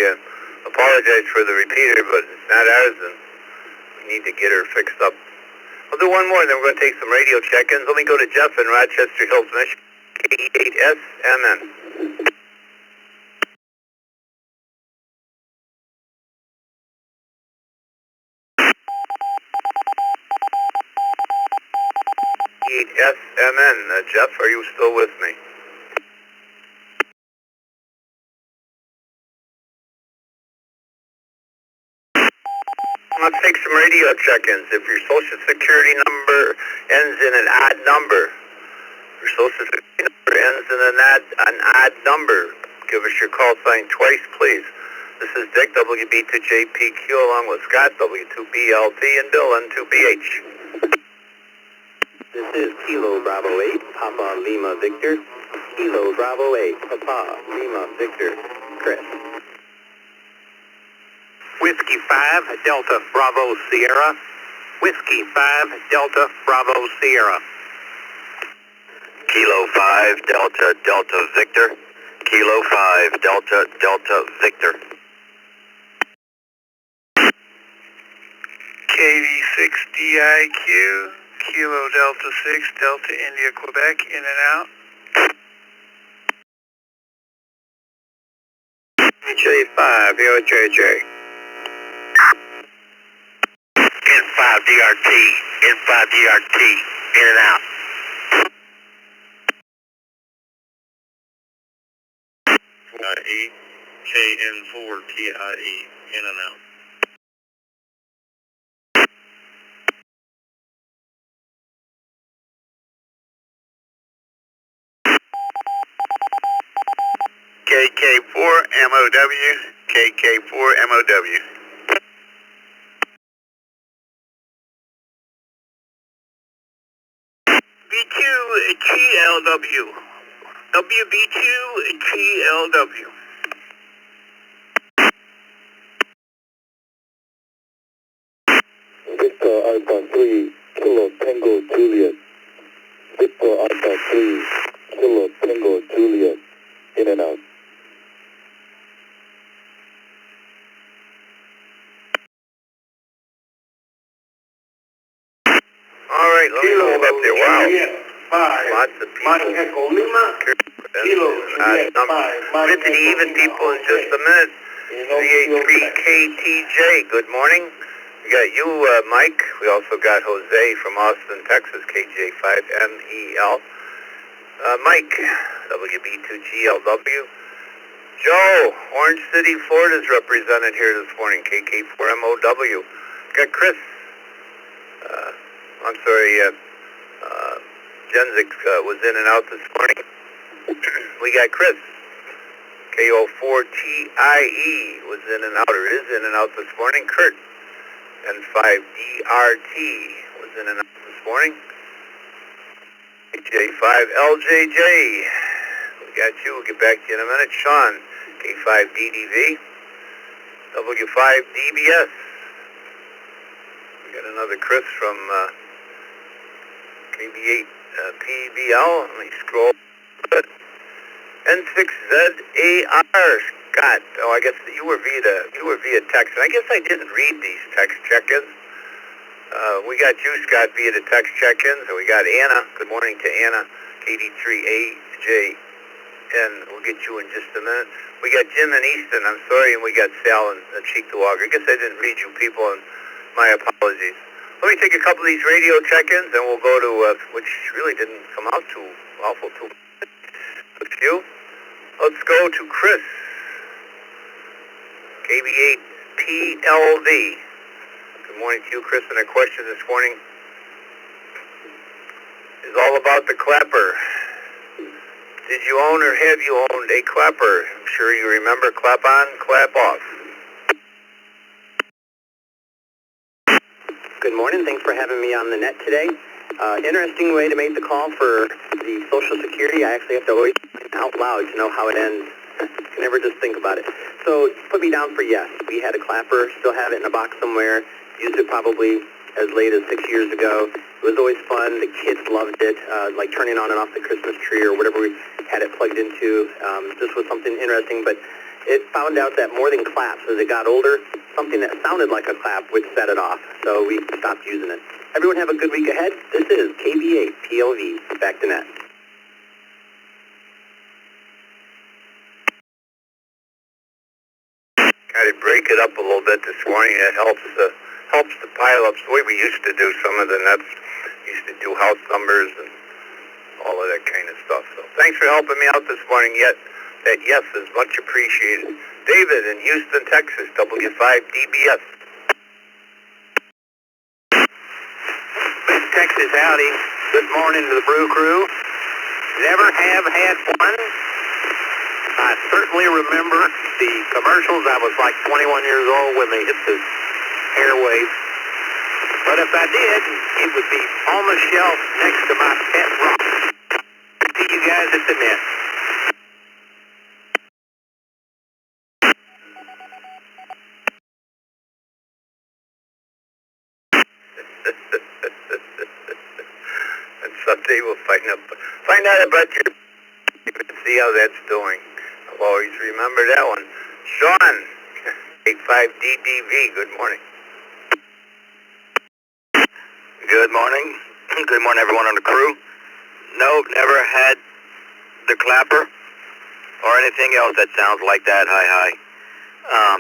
apologize for the repeater, but it's not ours, and we need to get her fixed up. I'll do one more, and then we're going to take some radio check-ins. Let me go to Jeff in Rochester Hills, Michigan. K8SMN. K8SMN. Jeff, are you still with me? Let's take some radio check-ins. If your social security number ends in an odd number, your social security number ends in an odd number, give us your call sign twice, please. This is Dick, WB2JPQ, along with Scott, W2BLT, and Bill, N2BH. This is Kilo Bravo 8, Papa Lima Victor. Kilo Bravo 8, Papa Lima Victor, Chris. Whiskey 5, Delta Bravo Sierra. Whiskey 5, Delta Bravo Sierra. Kilo 5, Delta, Delta Victor. Kilo 5, Delta, Delta Victor. KV6DIQ, Kilo Delta 6, Delta India Quebec, in and out. J5, JJ. N5 DRT, N5 DRT, in and out. TIE, KN4 TIE, in and out. KK4 MOW, KK4 MOW. B2 GLW. WB2 GLW. Victor Alpha 3, Kilo Tango Juliet. Victor Alpha 3, Kilo Tango Juliet. In and out. All right, let me hold up there. Wow. Five. Lots of people. Mike Echo Lima. Kilo Juliet 5. Get to the even people in just a minute. VA3KTJ, good morning. We got you, Mike. We also got Jose from Austin, Texas, KJ5MEL. Mike, WB2GLW. Joe, Orange City, Florida is represented here this morning, KK4MOW. Got Chris. I'm sorry, Jenzik was in and out this morning. We got Chris. KO4TIE was in and out, or is in and out this morning. Kurt. N5DRT was in and out this morning. J5LJJ. We got you. We'll get back to you in a minute. Sean. K5DDV. W5DBS. We got another Chris from KB8 PBL. Let me scroll a bit. N6ZAR. Scott. Oh, I guess you were via text. And I guess I didn't read these text check-ins. We got you, Scott, via the text check-ins, and we got Anna. Good morning to Anna, KD3AJN. We'll get you in just a minute. We got Jim and Easton. I'm sorry, and we got Sal and Cheektowaga. I guess I didn't read you people, and my apologies. Let me take a couple of these radio check-ins, and we'll go to which really didn't come out too awful too. A few. Let's go to Chris. KB8PLV. Good morning to you, Chris, and our question this morning is all about the clapper. Did you own or have you owned a clapper? I'm sure you remember clap on, clap off. Good morning. Thanks for having me on the net today. Interesting way to make the call for the Social Security. I actually have to always out loud to know how it ends. Can never just think about it. So put me down for yes. We had a clapper, still have it in a box somewhere. Used it probably as late as 6 years ago. It was always fun. The kids loved it, like turning on and off the Christmas tree or whatever we had it plugged into. This was something interesting, but it found out that more than claps, as it got older, something that sounded like a clap would set it off. So we stopped using it. Everyone have a good week ahead. This is KB8 PLV. Back to net. try to break it up a little bit this morning. It helps the pile-ups the way we used to do some of the nets. Used to do house numbers and all of that kind of stuff. So thanks for helping me out this morning. Yet that yes is much appreciated. David in Houston, Texas, W5DBS. Texas howdy. Good morning to the Brew crew. Never have had one. I certainly remember the commercials. I was like 21 years old when they hit the airwaves. But if I did, it would be on the shelf next to my pet rock. See you guys at the net. And someday we'll find out about your and see how that's doing. I'll always remember that one. Sean, 85DDV, good morning. Good morning. Good morning, everyone on the crew. Nope, never had the clapper or anything else that sounds like that. Hi.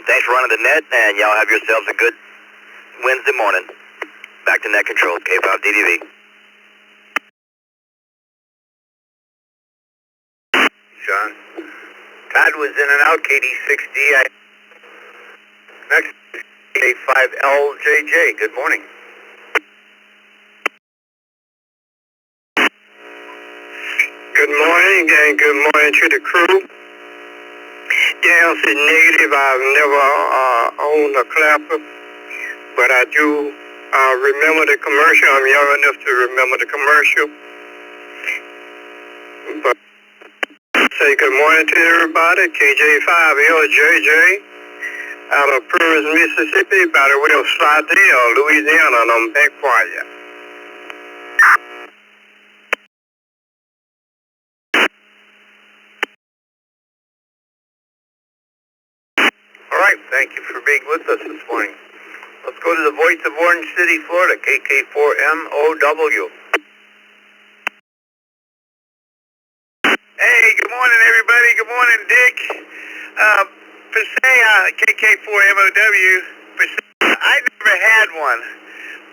Thanks for running the net, and y'all have yourselves a good Wednesday morning. Back to net control, K5DDV. Sean. Todd was in and out, KD6D. Next, K5LJJ, good morning. Good morning, and good morning to the crew. Yeah, I'll say negative. I've never owned a clapper, but I do remember the commercial. I'm young enough to remember the commercial. But say good morning to everybody. KJ5LJJ out of Prairie, Mississippi, by the way of Slidell, Louisiana, and I'm back for you. All right, thank you for being with us this morning. Let's go to the voice of Orange City, Florida, KK4MOW. Hey, good morning, everybody. Good morning, Dick. KK4MOW. I never had one,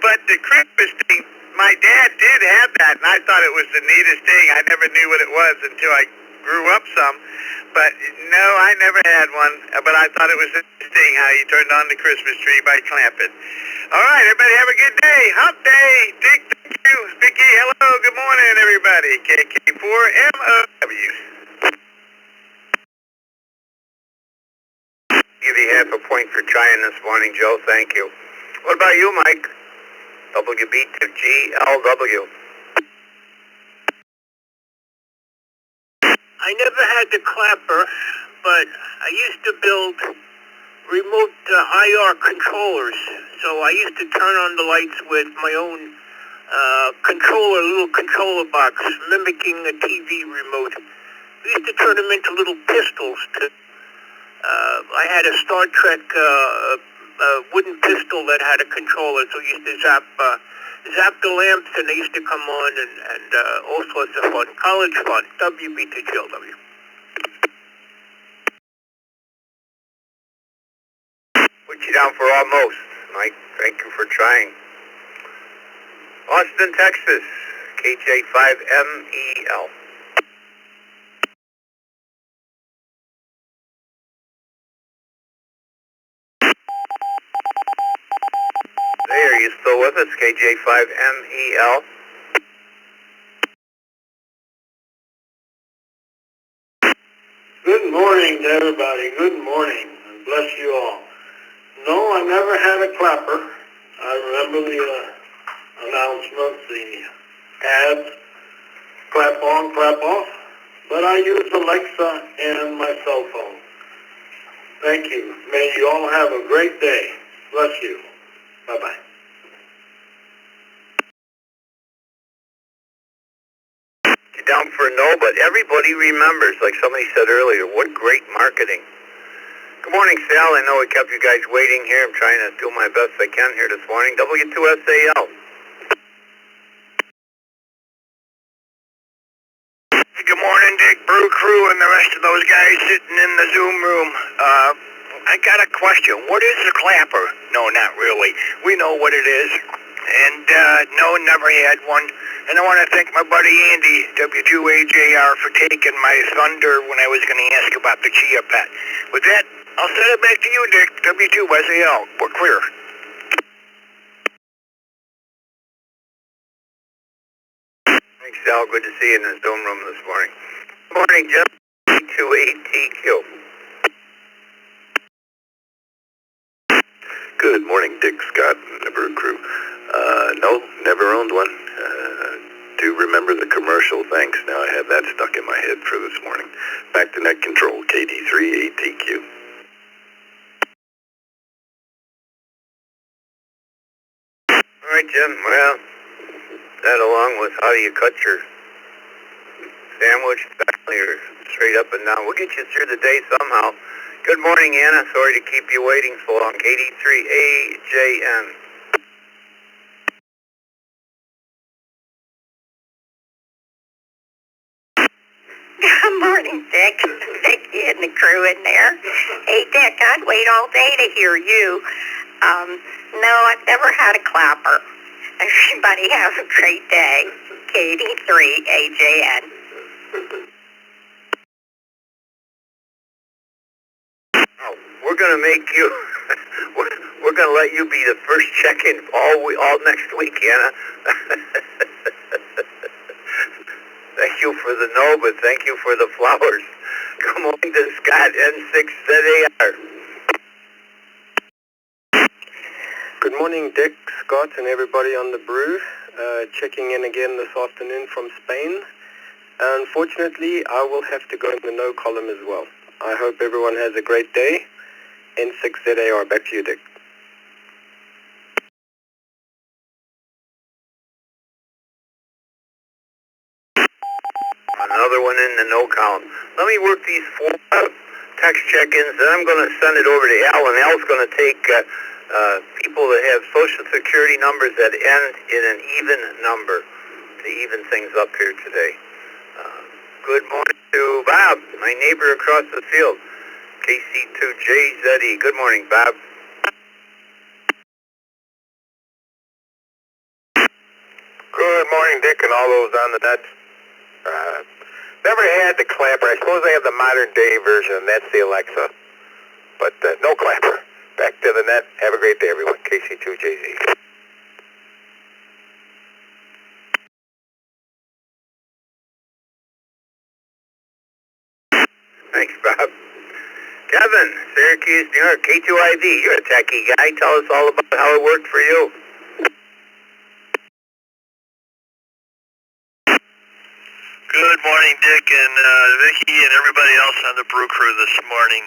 but the Christmas thing, my dad did have that, and I thought it was the neatest thing. I never knew what it was until I grew up some. But no, I never had one, but I thought it was the thing, how you turned on the Christmas tree by clamping. All right, everybody have a good day. Hump day. Dick, thank you. Vicky, hello. Good morning, everybody. KK4MOW. Give you half a point for trying this morning, Joe. Thank you. What about you, Mike? WB2GLW. I never had the clapper, but I used to build remote high-arc controllers. So I used to turn on the lights with my own little controller box, mimicking a TV remote. We used to turn them into little pistols. I had a Star Trek wooden pistol that had a controller, so we used to zap the lamps, and they used to come on, and all sorts of fun. College fun. WB2GLW. Put you down for almost, Mike. Thank you for trying. Austin, Texas, KJ5MEL. Hey, are you still with us, KJ5MEL? Good morning to everybody. Good morning, and bless you all. No, I never had a clapper. I remember the announcements, the ads, clap on, clap off, but I use Alexa and my cell phone. Thank you. May you all have a great day. Bless you. Bye-bye. You're down for a no, but everybody remembers, like somebody said earlier, what great marketing. Good morning, Sal. I know I kept you guys waiting here. I'm trying to do my best I can here this morning. W2SAL. Good morning, Dick, Brew crew, and the rest of those guys sitting in the Zoom room. I got a question. What is a clapper? No, not really. We know what it is. And, no, never had one. And I want to thank my buddy Andy, W2AJR, for taking my thunder when I was going to ask about the Chia Pet. With that, I'll send it back to you, Dick. W2SAL. We're clear. Thanks, Al. Good to see you in the Zoom room this morning. Good morning, Jim. 28TQ. Good morning, Dick, Scott, and the Brew Crew. No, never owned one. Do remember the commercial, thanks. Now I have that stuck in my head for this morning. Back to net control, KD38TQ. All right, Jim. Well, that along with how you cut your sandwich, or straight up and down, we'll get you through the day somehow. Good morning, Anna. Sorry to keep you waiting so long. KD3AJN. Good morning, Dick. Vicky and the crew in there. Hey, Dick, I'd wait all day to hear you. No, I've never had a clapper. Everybody have a great day. KD3AJN. Oh, we're going to make you... we're going to let you be the first check-in all next week, Anna. Thank you for the no, but thank you for the flowers. Good morning to Scott, N6ZAR. Good morning, Dick, Scott, and everybody on the Brew. Checking in again this afternoon from Spain. Unfortunately, I will have to go in the no column as well. I hope everyone has a great day. N6ZAR, back to you, Dick. Another one in the no column. Let me work these 4 text check-ins, then I'm going to send it over to Al, and Al's going to take people that have Social Security numbers that end in an even number to even things up here today. Good morning to Bob, my neighbor across the field, KC2JZE. Good morning, Bob. Good morning, Dick, and all those on the net. Never had the clapper. I suppose they have the modern day version, and that's the Alexa. But no clapper. Back to the net. Have a great day, everyone. KC2JZ. Thanks, Bob. Kevin, Syracuse, New York, K2IV. You're a techie guy. Tell us all about how it worked for you. Good morning, Dick and Vicky and everybody else on the Brew Crew this morning.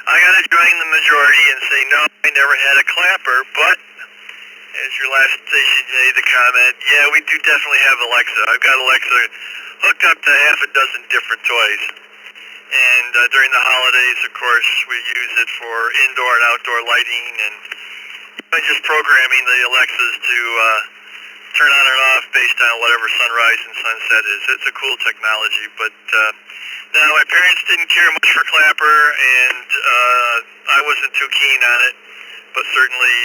I got to join the majority and say no, I never had a clapper, but as your last station made the comment, yeah, we do definitely have Alexa. I've got Alexa hooked up to half a dozen different toys. And during the holidays, of course, we use it for indoor and outdoor lighting and just programming the Alexas to turn on and off based on whatever sunrise and sunset is. It's a cool technology, but no, my parents didn't care much for clapper, and I wasn't too keen on it, but certainly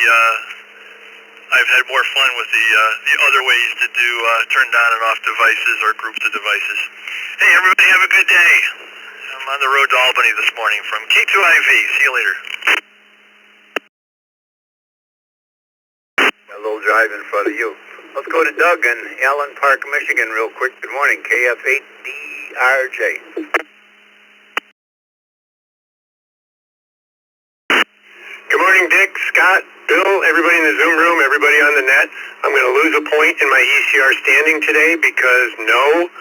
I've had more fun with the other ways to do turned on and off devices or groups of devices. Hey, everybody have a good day. I'm on the road to Albany this morning from K2IV. See you later. A little drive in front of you. Let's go to Doug in Allen Park, Michigan real quick. Good morning, KF8DRJ. Good morning, Dick, Scott, Bill, everybody in the Zoom room, everybody on the net. I'm going to lose a point in my ECR standing today because, no,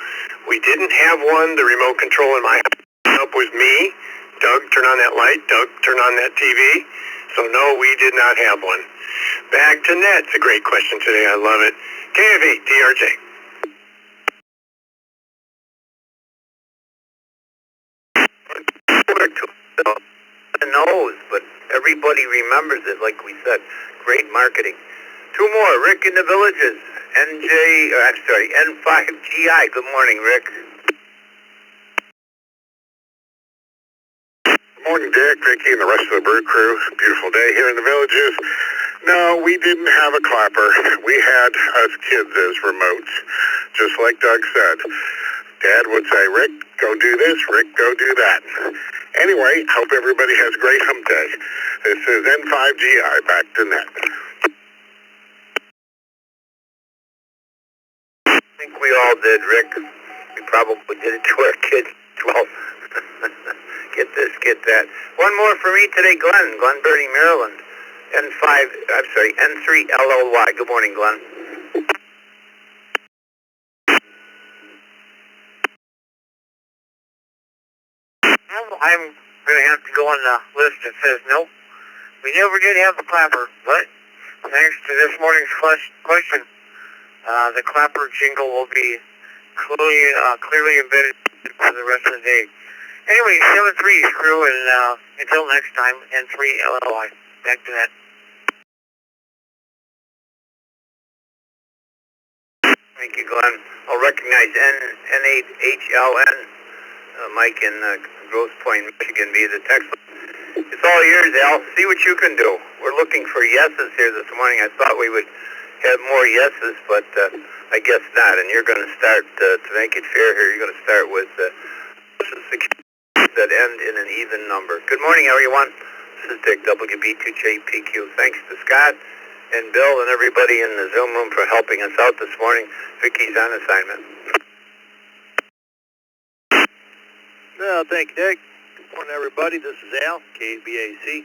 we didn't have one. The remote control in my house was me. Doug, turn on that light. Doug, turn on that TV. So, no, we did not have one. Back to net. It's a great question today. I love it. KF8, DRJ. Knows, but everybody remembers it, like we said. Great marketing. 2 more. Rick in the Villages. N5GI. Good morning, Rick. Good Morning, Dick, Vicky, and the rest of the Brew crew. Beautiful day here in the Villages. No, we didn't have a clapper. We had us kids as remotes, just like Doug said. Dad would say, Rick, go do this, Rick, go do that. Anyway, hope everybody has a great hump day. This is N5GI, back to net. I think we all did, Rick. We probably did it to our kids as well. Get this, get that. One more for me today, Glenn Birdie, Maryland. N3 LLY. Good morning, Glenn. I'm going to have to go on the list that says nope. We never did have the clapper, but thanks to this morning's question, the clapper jingle will be clearly embedded for the rest of the day. Anyway, 7-3 crew, and until next time, N3 LLI. Back to that. Thank you, Glenn. I'll recognize N8HLN, Mike in Grosse Pointe, Michigan, via the text. It's all yours, Al. See what you can do. We're looking for yeses here this morning. I thought we would have more yeses, but I guess not. And you're going to start, to make it fair here, you're going to start with that end in an even number. Good morning, everyone. This is Dick, WB2JPQ. Thanks to Scott and Bill and everybody in the Zoom room for helping us out this morning. Vicky's on assignment. Well, thank you, Dick. Good morning, everybody. This is Al, KBAC. I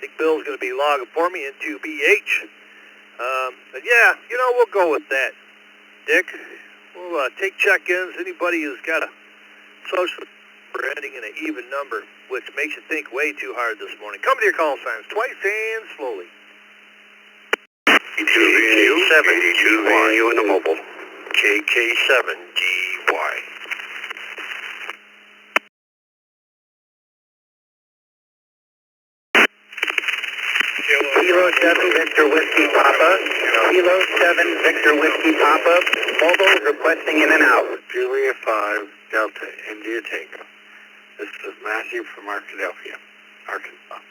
think Bill's going to be logging for me into BH. But yeah, we'll go with that, Dick. We'll take check-ins. Anybody who's got a social ending in an even number, which makes you think way too hard this morning. Come to your call signs twice and slowly. KK7GY in the mobile. KK7GY. Kilo 7 Victor Whiskey Papa. Kilo 7 Victor Whiskey Papa. Mobile requesting in and out. Julia 5, Delta, India Tango. This is Matthew from Arkadelphia, Arkansas.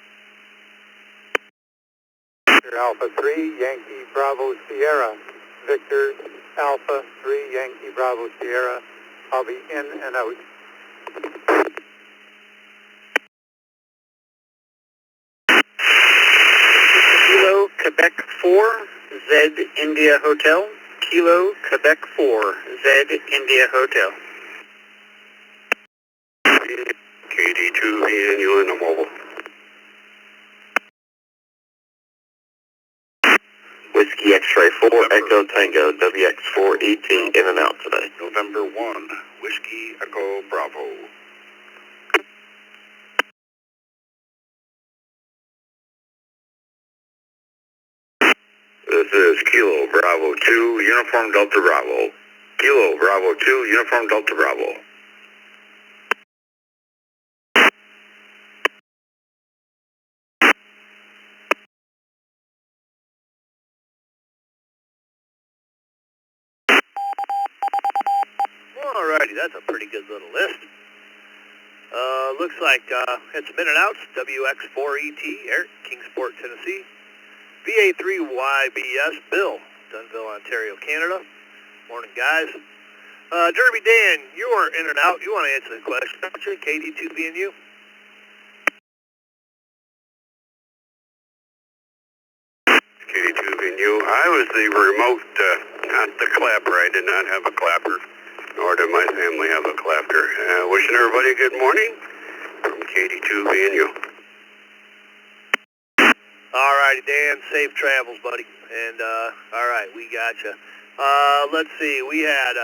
Victor Alpha 3, Yankee Bravo Sierra. Victor Alpha 3, Yankee Bravo Sierra. I'll be in and out. Kilo Quebec 4, Z India Hotel. Kilo Quebec 4, Z India Hotel. KD2VNU in the mobile. Whiskey X-Ray 4, Echo Tango, WX418 in and out today. November 1, Whiskey Echo Bravo. This is Kilo Bravo 2, Uniform Delta Bravo. Kilo Bravo 2, Uniform Delta Bravo. Alrighty, that's a pretty good little list. Looks like it's some in and outs. WX4ET, Eric, Kingsport, Tennessee. VA3YBS, Bill, Dunnville, Ontario, Canada. Morning, guys. Derby Dan, you're in and out. You want to answer the question, don't you? KD2VNU? KD2VNU. I was the remote, not the clapper. I did not have a clapper, nor did my family have a clapper. Wishing everybody a good morning from KD2VNU. Alrighty, Dan, safe travels, buddy. And, alright, we got you. Let's see, we got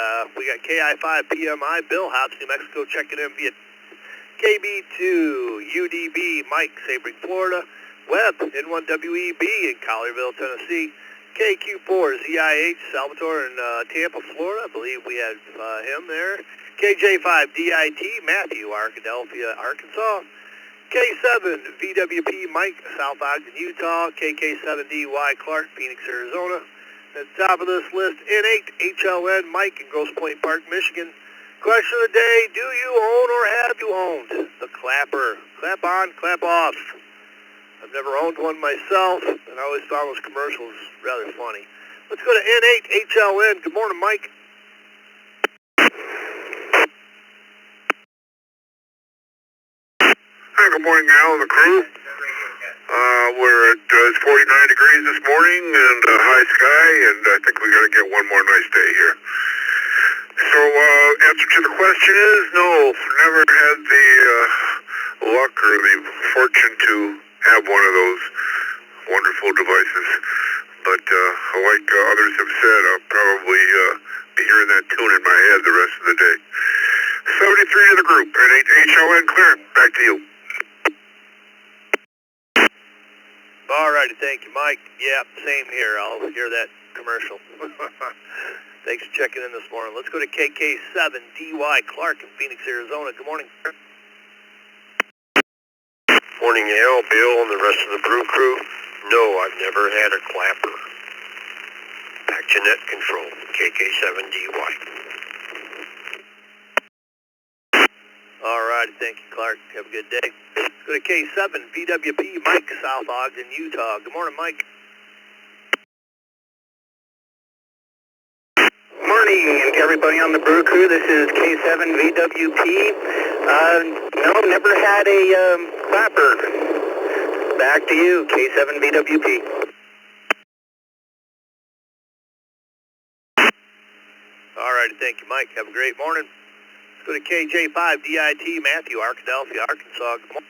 KI5PMI, Bill, Hobbs, New Mexico, checking in via KB2, UDB, Mike, Sebring, Florida, Webb, N1WEB in Collierville, Tennessee, KQ4, ZIH, Salvatore in Tampa, Florida, I believe we had him there, KJ5DIT, Matthew, Arkadelphia, Arkansas, K7 VWP Mike, South Ogden, Utah, KK7DY Clark, Phoenix, Arizona. At the top of this list, N8 HLN Mike in Grosse Pointe Park, Michigan, Question of the day, do you own or have you owned the clapper? Clap on, clap off. I've never owned one myself, and I always found those commercials rather funny. Let's go to N8HLN. Good morning, Mike. Hi, good morning, Al and the crew. We're at 49 degrees this morning and high sky, and I think we got to get one more nice day here. So, answer to the question is no, never had the luck or the fortune to have one of those wonderful devices. But like others have said, I'll probably be hearing that tune in my head the rest of the day. 73 to the group, and HLN clear. Back to you. All righty, thank you, Mike. Yeah, same here. I'll hear that commercial. Thanks for checking in this morning. Let's go to KK7DY Clark in Phoenix, Arizona. Good morning. Morning, Al, Bill, and the rest of the Brew crew. No, I've never had a clapper. Back to net control, KK7DY. All righty, thank you, Clark. Have a good day. Let's go to K7VWP, Mike, South Ogden, Utah. Good morning, Mike. Morning, everybody on the Brew crew. This is K7VWP. No, never had a clapper. Back to you, K7VWP. All righty, thank you, Mike. Have a great morning. Let's go to KJ5DIT, Matthew, Arkadelphia, Arkansas. Good morning.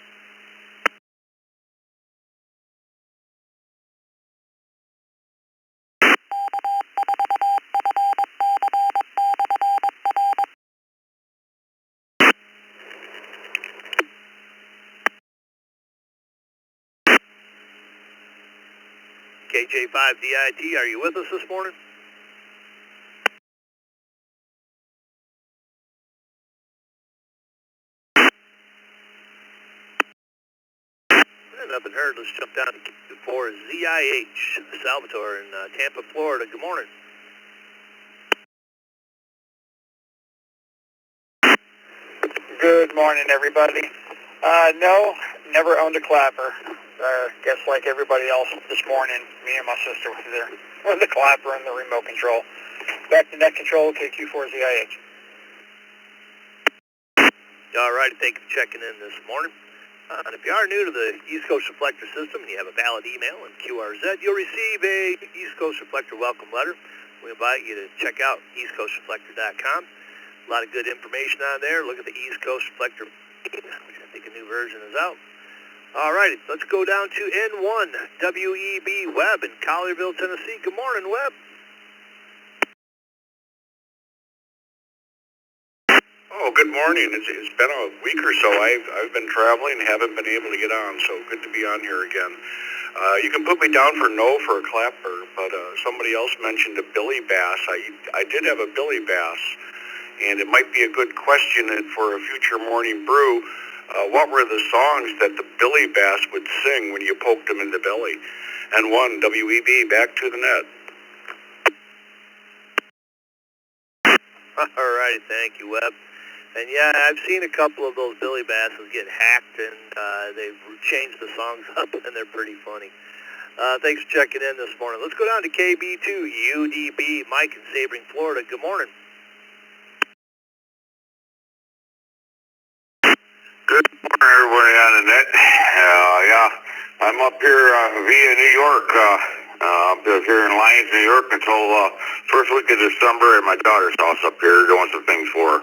KJ5DIT, are you with us this morning? Nothing heard. Let's jump down to Q4 ZIH, Salvatore in Tampa, Florida. Good morning. Good morning, everybody. No, never owned a clapper. Guess like everybody else this morning, me and my sister were there with the clapper and the remote control. Back to net control, KQ4ZIH. All right, thank you for checking in this morning. And if you are new to the East Coast Reflector system and you have a valid email and QRZ, you'll receive a East Coast Reflector welcome letter. We invite you to check out eastcoastreflector.com. A lot of good information on there. Look at the East Coast Reflector, which I think a new version is out. All righty, let's go down to N1 WEB Webb in Collierville, Tennessee. Good morning, Webb. Oh, good morning. It's been a week or so. I've been traveling and haven't been able to get on, so good to be on here again. You can put me down for no for a clapper, but somebody else mentioned a Billy Bass. I did have a Billy Bass, and it might be a good question for a future morning brew. What were the songs that the Billy Bass would sing when you poked him in the belly? And one, WEB, back to the net. All righty, thank you, Webb. And yeah, I've seen a couple of those Billy Basses get hacked, and they've changed the songs up, and they're pretty funny. Thanks for checking in this morning. Let's go down to KB2 UDB, Mike in Sabring, Florida. Good morning. Good morning, everybody on the net. Yeah, I'm up here via New York. I'm here in Lyons, New York until first week of December at my daughter's house up here doing some things for her.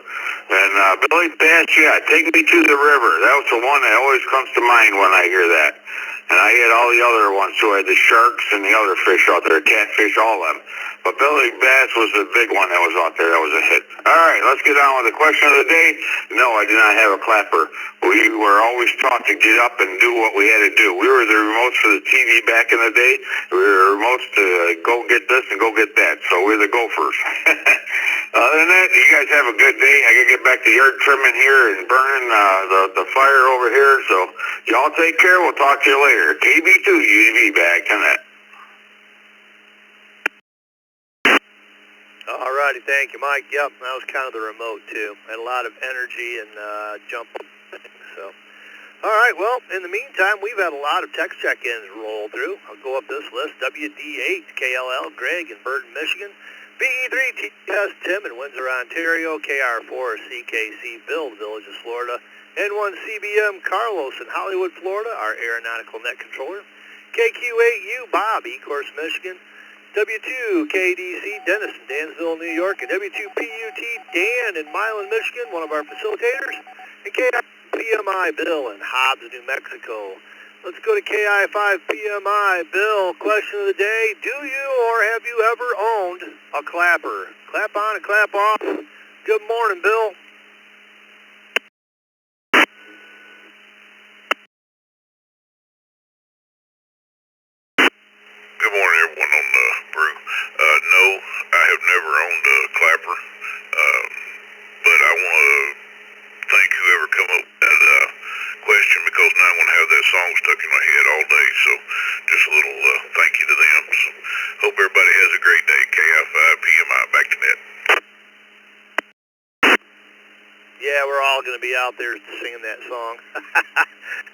And Billy Bass, yeah, Take Me to the River. That was the one that always comes to mind when I hear that. And I had all the other ones too. I had the sharks and the other fish out there, catfish, all of them. But Billy Bass was the big one that was out there. That was a hit. All right, let's get on with the question of the day. No, I did not have a clapper. We were always taught to get up and do what we had to do. We were the remotes for the TV back in the day. We were the remotes to go get this and go get that. So we're the gophers. Other than that, you guys have a good day. I got to get back to yard trimming here and burning the fire over here. So y'all take care. We'll talk to you later. KB2 UDB back to that. All right. righty, thank you, Mike. Yep, that was kind of the remote, too. Had a lot of energy and jump up. So, all right, well, in the meantime, we've had a lot of text check-ins roll through. I'll go up this list. WD8, KLL, Greg in Burton, Michigan. BE3, TS, Tim in Windsor, Ontario. KR4, CKC, Bill, Villages, Florida. N1, CBM, Carlos in Hollywood, Florida, our aeronautical net controller. KQ8U, Bob, Ecorse, Michigan. W2, KDC, Dennis in Dansville, New York. And W2PUT, Dan in Milan, Michigan, one of our facilitators. And KI5PMI, Bill in Hobbs, New Mexico. Let's go to KI5PMI. Bill, question of the day. Do you or have you ever owned a clapper? Clap on and clap off. Good morning, Bill. Good morning, everyone on the Brew. No, I have never owned a clapper, but I want to thank whoever come up with that question, because now I'm going to have that song stuck in my head all day, so just a little thank you to them. So hope everybody has a great day. KI5PMI, back to net. Yeah, we're all going to be out there singing that song.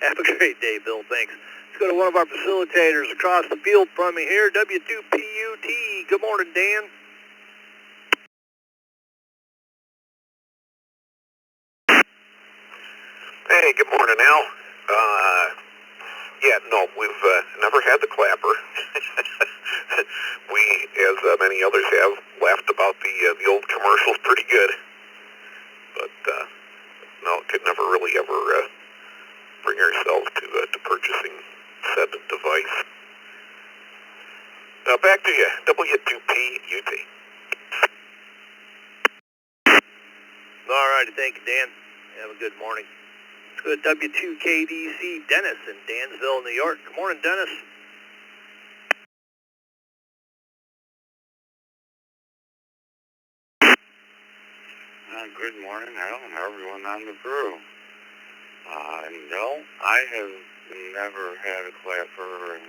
Have a great day, Bill. Thanks. Let's go to one of our facilitators across the field from me here, W2PUT. Good morning, Dan. Hey, good morning, Al. Yeah, no, we've never had the clapper. We, as many others have, laughed about the old commercials pretty good. But, no, could never really ever bring ourselves to purchasing said device. Back to you, W2PUT. All righty, thank you, Dan. Have a good morning. Let's go to W2KDC, Dennis in Dansville, New York. Good morning, Dennis. Good morning, Al, and everyone on the Brew. No, I have never had a clapper, and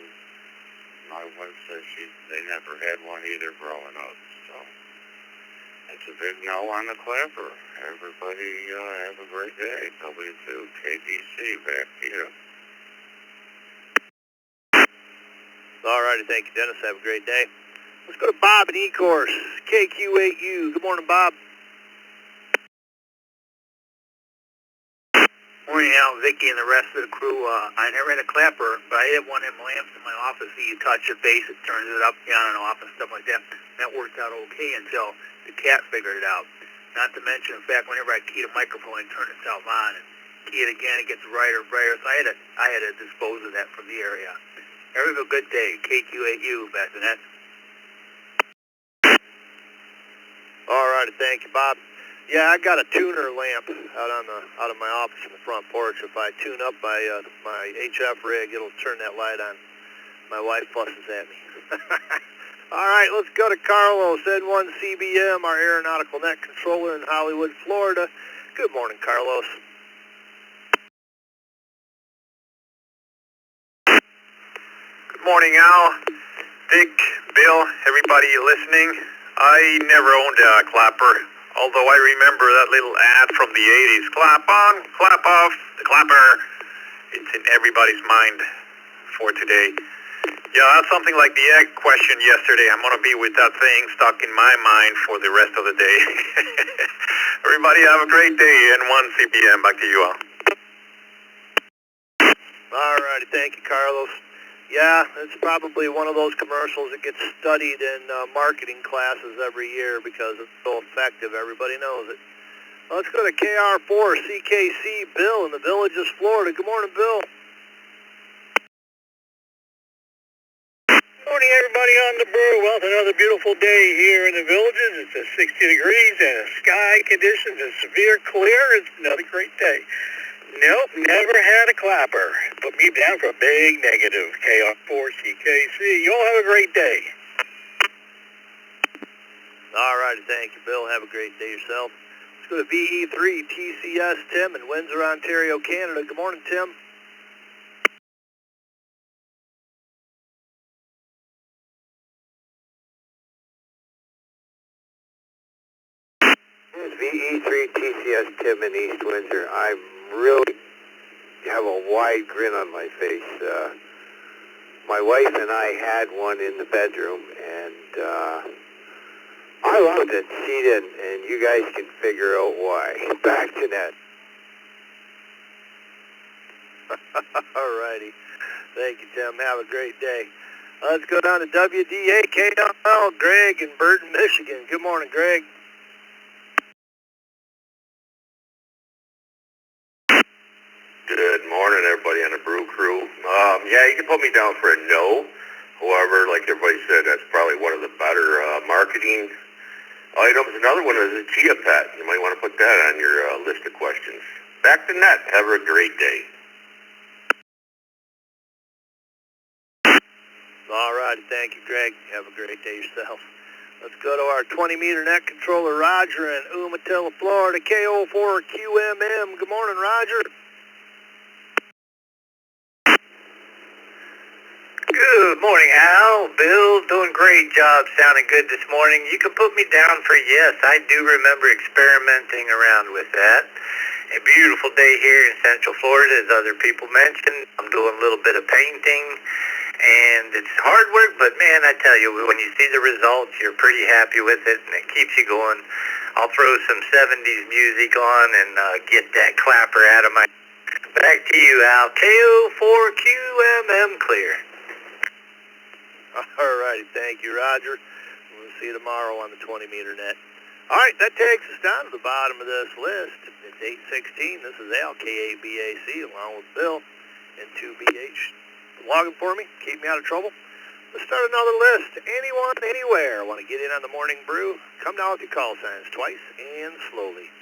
my wife says they never had one either growing up, so it's a big no on the clapper. Everybody have a great day. W2KDC, back to you. All righty, thank you, Dennis. Have a great day. Let's go to Bob in Ecorse, KQ8U. Good morning, Bob. Morning, Al, Vicky, and the rest of the crew. I never had a clapper, but I had one in my lamps in my office that you touch the base, it turns it up, down, and off, and stuff like that. That worked out okay until the cat figured it out. Not to mention, in fact, whenever I key the microphone, I turn itself on, and key it again, it gets brighter and brighter. So I had to dispose of that from the area. Have a good day. KQ8U, back to that. All righty, thank you, Bob. Yeah, I got a tuner lamp out of my office in the front porch. If I tune up my HF rig, it'll turn that light on. My wife fusses at me. All right, let's go to Carlos, N1CBM, our aeronautical net controller in Hollywood, Florida. Good morning, Carlos. Good morning, Al, Dick, Bill, everybody listening. I never owned a clapper, although I remember that little ad from the 80s. Clap on, clap off, the clapper. It's in everybody's mind for today. Yeah, that's something like the egg question yesterday. I'm going to be with that thing stuck in my mind for the rest of the day. Everybody have a great day. N1 CPM. Back to you all. All righty, thank you, Carlos. Yeah, it's probably one of those commercials that gets studied in marketing classes every year because it's so effective. Everybody knows it. Let's go to KR4 CKC, Bill in the Villages, Florida. Good morning, Bill. Good morning, everybody on the Brew. Well, it's another beautiful day here in the Villages. It's 60 degrees and sky conditions is severe clear. It's another great day. Nope, never had a clapper. Put me down for a big negative. KR4CKC. You all have a great day. All righty, thank you, Bill. Have a great day yourself. Let's go to VE3 TCS, Tim in Windsor, Ontario, Canada. Good morning, Tim. It's VE3TCS Tim in East Windsor. I really have a wide grin on my face. My wife and I had one in the bedroom, and I loved it. She didn't, and you guys can figure out why. Back to net. All righty. Thank you, Tim. Have a great day. Let's go down to WDAKL, Greg in Burton, Michigan. Good morning, Greg. Good morning, everybody on the Brew Crew. Yeah, you can put me down for a no. However, like everybody said, that's probably one of the better marketing items. Another one is a Chia Pet. You might want to put that on your list of questions. Back to net. Have a great day. All righty. Thank you, Greg. Have a great day yourself. Let's go to our 20-meter net controller, Roger in Umatilla, Florida, KO4QMM. Good morning, Roger. Good morning, Al. Bill, doing great job, sounding good this morning. You can put me down for yes. I do remember experimenting around with that. A beautiful day here in Central Florida, as other people mentioned. I'm doing a little bit of painting, and it's hard work, but man, I tell you, when you see the results, you're pretty happy with it, and it keeps you going. I'll throw some 70s music on and get that clapper out of my... Back to you, Al. KO4QMM clear. All righty, thank you, Roger. We'll see you tomorrow on the 20-meter net. All right, that takes us down to the bottom of this list. It's 8:16. This is Al, KABAC, along with Bill and 2BH. Logging for me, keep me out of trouble. Let's start another list. Anyone, anywhere, want to get in on the morning brew? Come down with your call signs twice and slowly.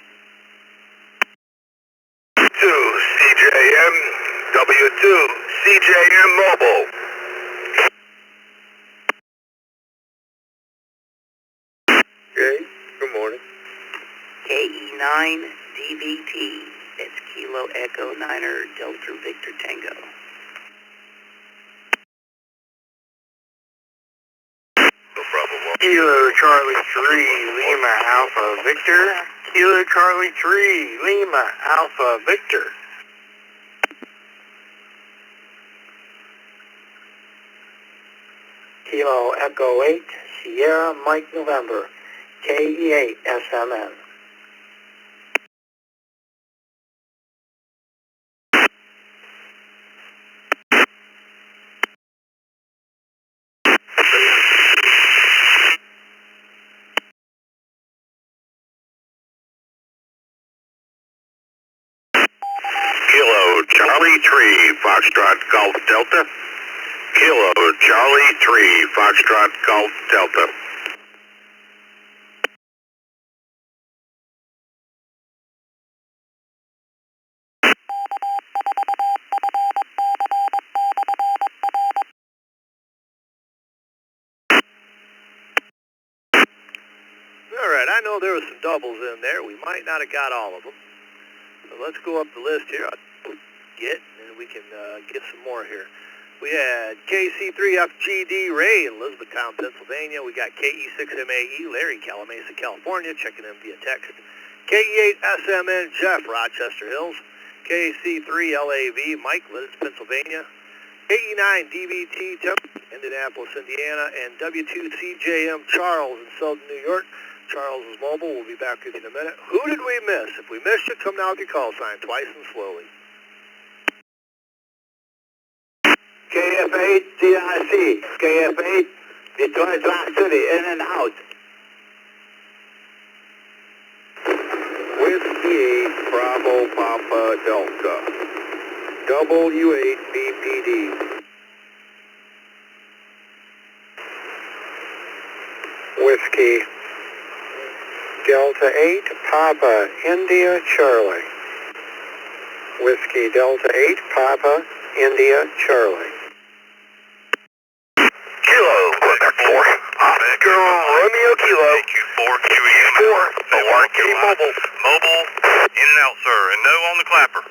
2 CJM, W2 CJM Mobile. Okay, good morning. KE9 DVT. That's Kilo Echo Niner Delta Victor Tango. Kilo Charlie 3 Lima Alpha Victor. Kilo Charlie 3 Lima Alpha Victor. Kilo Echo 8 Sierra Mike November. KE8 SMN. Kilo Charlie 3 Foxtrot Golf Delta. Kilo Charlie 3 Foxtrot Golf Delta. All right, I know there were some doubles in there. We might not have got all of them. So let's go up the list here. I'll get, and we can get some more here. We had KC3FGD Ray in Elizabethtown, Pennsylvania. We got KE6MAE Larry, Calamasa, California, checking in via text. KE8SMN Jeff, Rochester Hills. KC3LAV Mike, Liz, Pennsylvania. KE9 DVT Tim, Indianapolis, Indiana. And W2CJM Charles in Southern New York. Charles is mobile. We'll be back with you in a minute. Who did we miss? If we missed you, come now with your call sign twice and slowly. KF8 DIC. KF8 Detroit Rock City, in and out. Whiskey Bravo Papa Delta. W8 BPD. Whiskey Delta 8 Papa India Charlie. Whiskey Delta 8 Papa India Charlie. Kilo Quebec 4 Oscar Romeo Kilo. Q4 QEM 4 Milwaukee Mobile. Mobile in and out, sir, and no on the clapper.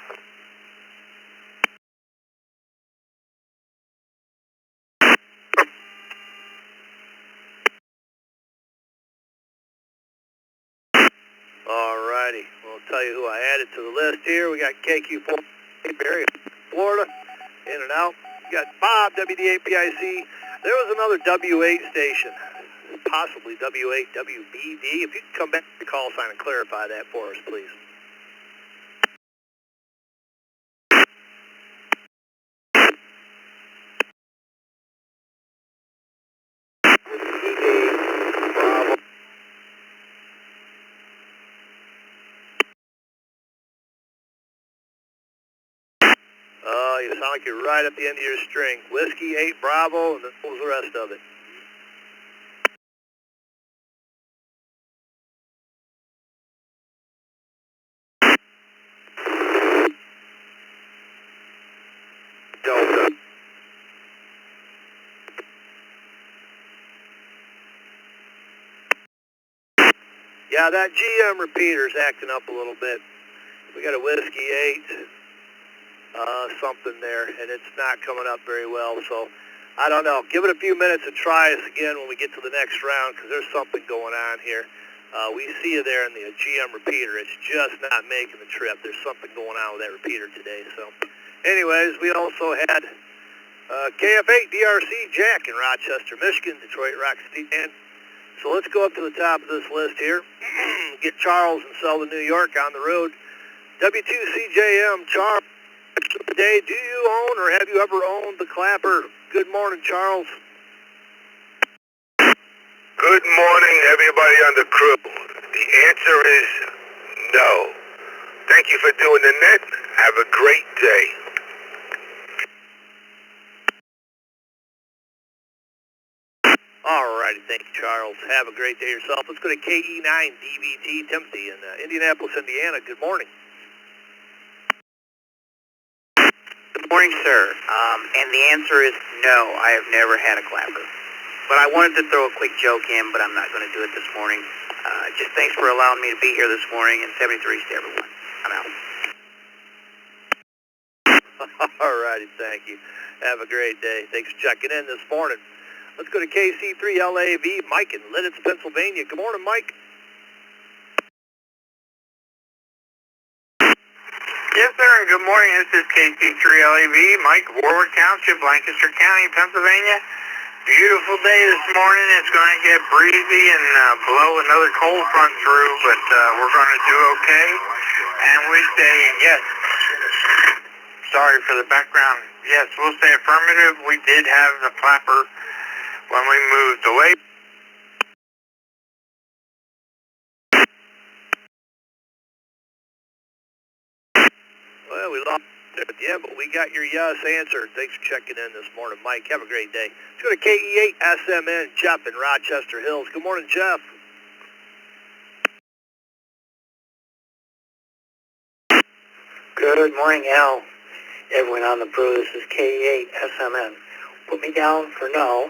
righty. We'll tell you who I added to the list here. We got KQ4, Barry, Florida, in and out. We got Bob, WD8PIC. There was another W8 station, possibly W8, WBD. If you could come back to the call sign and clarify that for us, please. You sound like you're right at the end of your string. Whiskey 8 Bravo, and then what was the rest of it? Delta. Yeah, that GM repeater's acting up a little bit. We got a Whiskey 8. Something there, and it's not coming up very well, so I don't know. Give it a few minutes and try us again when we get to the next round, because there's something going on here. We see you there in the GM repeater. It's just not making the trip. There's something going on with that repeater today. So anyways, we also had KF8 DRC Jack in Rochester, Michigan, Detroit Rock City. And so let's go up to the top of this list here. Get Charles in Selden, New York on the road. W2CJM, Charles. Today, do you own or have you ever owned the Clapper? Good morning, Charles. Good morning, everybody on the crew. The answer is no. Thank you for doing the net. Have a great day. All righty, thank you, Charles. Have a great day yourself. Let's go to KE9 DVT Timothy in Indianapolis, Indiana. Good morning. Good morning, sir. And the answer is no, I have never had a clapper. But I wanted to throw a quick joke in, but I'm not going to do it this morning. Just thanks for allowing me to be here this morning, and 73s to everyone. I'm out. All righty, thank you. Have a great day. Thanks for checking in this morning. Let's go to KC3LAV, Mike in Lidditz, Pennsylvania. Good morning, Mike. Yes, sir, and good morning. This is KC3LAV, Mike, Warwick Township, Lancaster County, Pennsylvania. Beautiful day this morning. It's going to get breezy and blow another cold front through, but we're going to do okay. And we say yes. Sorry for the background. Yes, we'll say affirmative. We did have the clapper when we moved away. Well, we lost it at the end, but we got your yes answer. Thanks for checking in this morning, Mike. Have a great day. Let's go to KE8SMN, Jeff in Rochester Hills. Good morning, Jeff. Good morning, Al. Everyone on the Brew, this is KE8SMN. Put me down for no.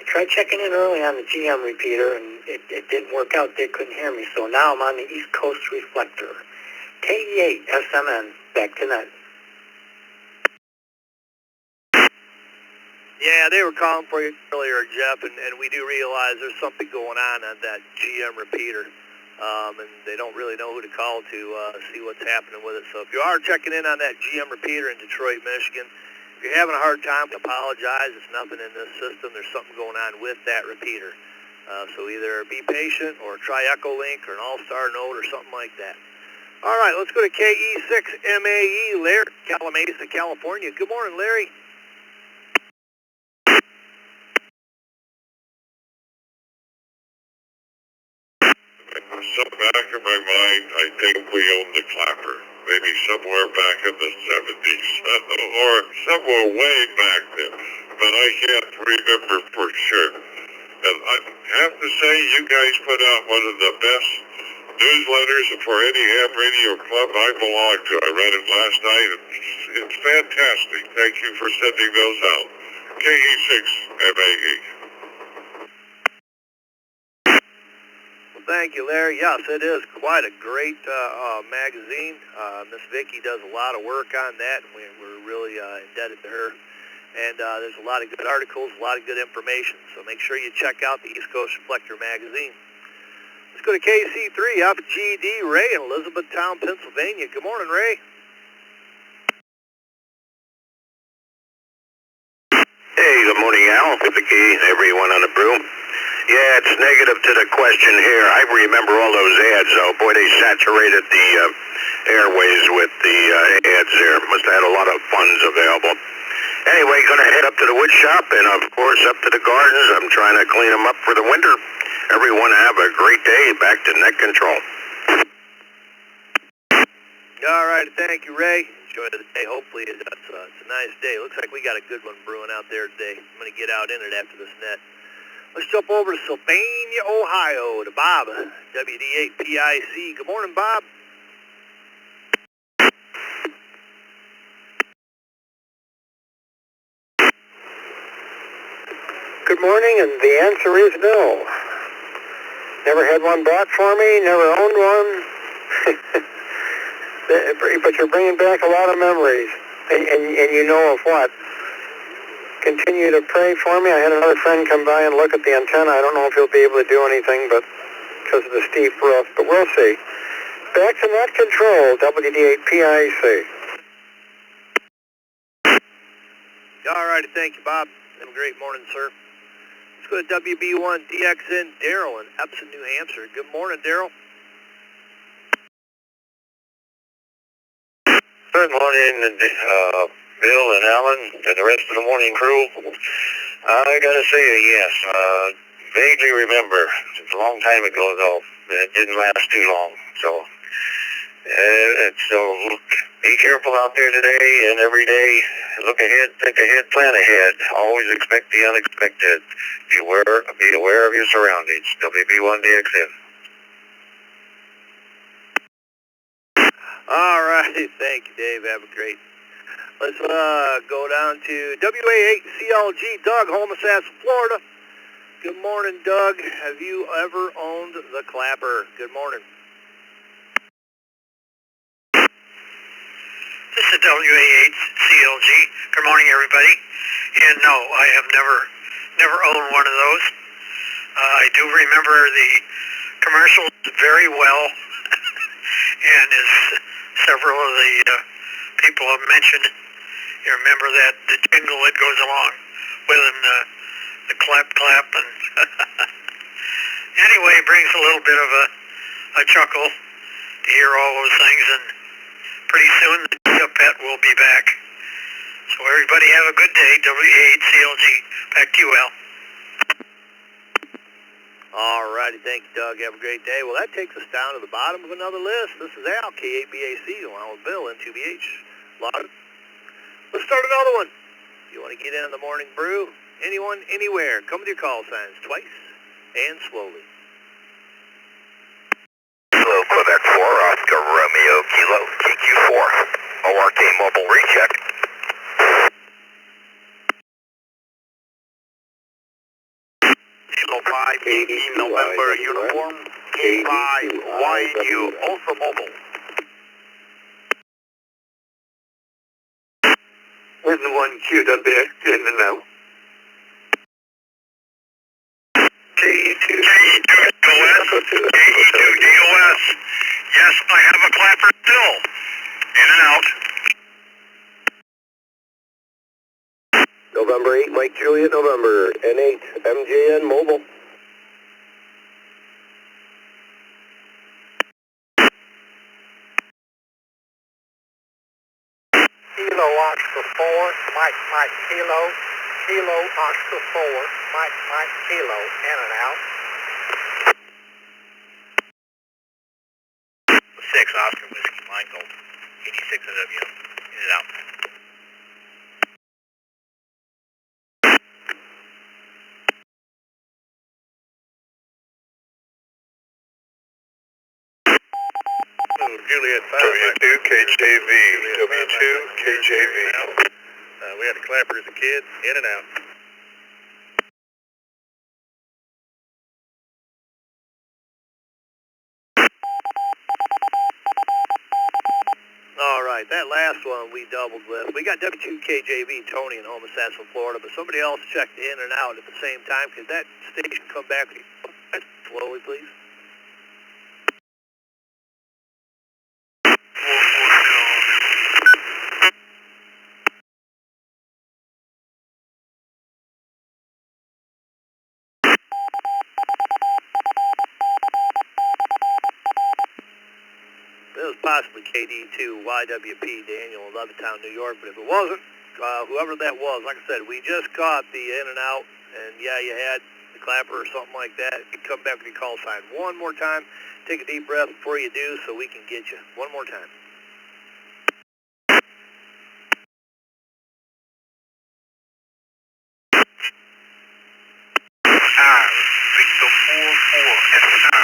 I tried checking in early on the GM repeater, and it didn't work out. They couldn't hear me, so now I'm on the East Coast Reflector. KE8SMN, back to net. Yeah, they were calling for you earlier, Jeff, and we do realize there's something going on that GM repeater, and they don't really know who to call to see what's happening with it. So if you are checking in on that GM repeater in Detroit, Michigan, if you're having a hard time, apologize. It's nothing in this system. There's something going on with that repeater. So either be patient or try Echolink or an All-Star Note or something like that. All right, let's go to KE6MAE, Larry, Calamasa, California. Good morning, Larry. Some back in my mind, I think we owned the clapper. Maybe somewhere back in the 70s, or somewhere way back then. But I can't remember for sure. And I have to say, you guys put out one of the best newsletters for any ham radio club I belong to. I read it last night. It's fantastic. Thank you for sending those out. KE6MAE. Thank you, Larry. Yes, it is quite a great magazine. Miss Vicki does a lot of work on that, and we're really indebted to her. And there's a lot of good articles, a lot of good information. So make sure you check out the East Coast Reflector magazine. Let's go to KC3, FGD, Ray in Elizabethtown, Pennsylvania. Good morning, Ray. Hey, good morning, Al, Vicky, and everyone on the Brew. Yeah, it's negative to the question here. I remember all those ads, though. Boy, they saturated the airways with the ads there. Must have had a lot of funds available. Anyway, gonna head up to the wood shop and, of course, up to the gardens. I'm trying to clean them up for the winter. Everyone have a great day. Back to net control. All right, thank you, Ray. Enjoy the day. Hopefully it's a nice day. Looks like we got a good one brewing out there today. I'm going to get out in it after this net. Let's jump over to Sylvania, Ohio, to Bob, WD8PIC. Good morning, Bob. Good morning, and the answer is no. Never had one bought for me, never owned one. But you're bringing back a lot of memories, and you know of what. Continue to pray for me. I had another friend come by and look at the antenna. I don't know if he'll be able to do anything, but because of the steep roof, but we'll see. Back to net control, WD8PIC. All righty, thank you, Bob. Have a great morning, sir. Let's go to WB1DXN, Daryl in Epsom, New Hampshire. Good morning, Daryl. Good morning, Bill and Alan and the rest of the morning crew. I gotta say yes. Vaguely remember. It's a long time ago though. It didn't last too long. So be careful out there today and every day. Look ahead, think ahead, plan ahead. Always expect the unexpected. Be aware of your surroundings. WB1DXN. All righty, thank you, Dave. Have a great. Let's go down to WA8CLG, Doug, Homosassa, Florida. Good morning, Doug. Have you ever owned the Clapper? Good morning. This is WA8CLG. Good morning, everybody. And no, I have never owned one of those. I do remember the commercials very well, and as several of the people have mentioned, you remember that the jingle that goes along with them, the clap and anyway, it brings a little bit of a chuckle to hear all those things, and pretty soon the pet will be back. So everybody have a good day. WA8CLG. Back to you, Al. All righty, thank you, Doug. Have a great day. Well, that takes us down to the bottom of another list. This is Al, K8BAC, along with Bill, N2BH. Let's start another one. If you want to get in on the morning brew, anyone, anywhere, come with your call signs twice and slowly. Kilo Quebec 4, Oscar Romeo Kilo, TQ4, ORK Mobile recheck. Kilo 5, KE November uniform, K5YU, also mobile. With the 1QWX in and out. KE2DOS. Yes, I have a clapper still. In and out. November 8, Mike Juliet, November, N8, MJN Mobile. Kilo Oscar 4, Mike Kilo. Kilo Oscar 4, Mike Kilo, in and out. 6 Oscar Whiskey Michael, 86 WM, in and out. Juliet 5. W2 KJV, W2 KJV. We had a clapper as a kid, in and out. All right, that last one we doubled with. We got W2KJV Tony in Homosassa, Florida, but somebody else checked in and out at the same time. Could that station come back slowly, please? possibly KD2 YWP Daniel in Levittown, New York. But if it wasn't, whoever that was, like I said, we just caught the in and out, and yeah, you had the clapper or something like that. You come back with your call sign one more time. Take a deep breath before you do so we can get you. One more time. Victor 4-4 SR.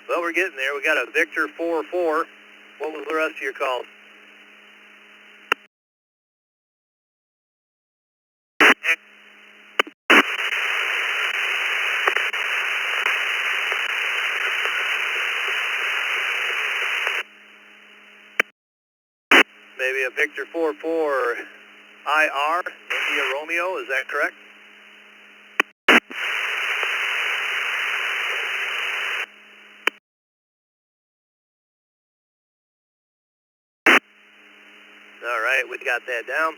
Well, we're getting there. We got a Victor 4-4. What was the rest of your calls? Maybe a Victor 4-4 IR, India Romeo, is that correct? All right, we got that down.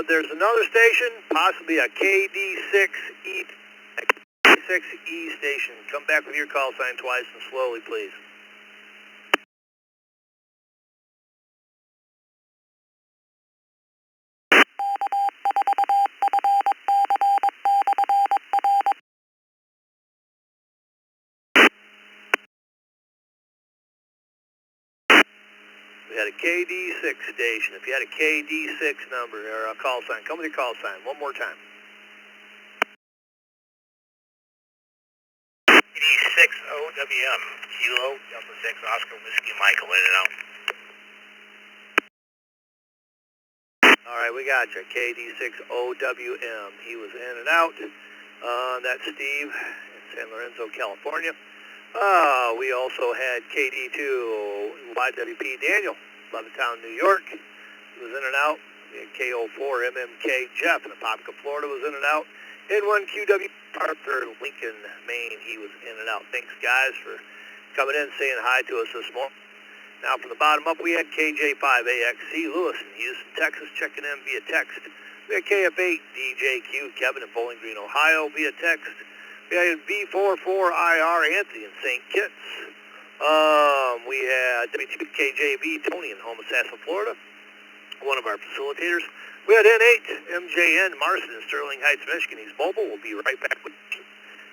There's another station, possibly a KD6E station. Come back with your call sign twice and slowly, please. We had a KD6 station. If you had a KD6 number or a call sign, come with your call sign one more time. KD6 OWM, Kilo, Delta 6, Oscar, Whiskey, Michael, in and out. All right, we got you. KD6 OWM. He was in and out. That's Steve in San Lorenzo, California. We also had KD2 YWP Daniel, Levittown, New York. He was in and out. We had KO4 MMK Jeff in Apopka, Florida was in and out. N1QW Arthur, Lincoln, Maine. He was in and out. Thanks, guys, for coming in, saying hi to us this morning. Now, from the bottom up, we had KJ5AXC Lewis in Houston, Texas, checking in via text. We had KF8 DJQ Kevin in Bowling Green, Ohio, via text. We had V44IR Anthony in St. Kitts. We had W2KJV Tony in Homosassa, Florida, one of our facilitators. We had N8 MJN Marston in Sterling Heights, Michigan. He's mobile. We'll be right back with you.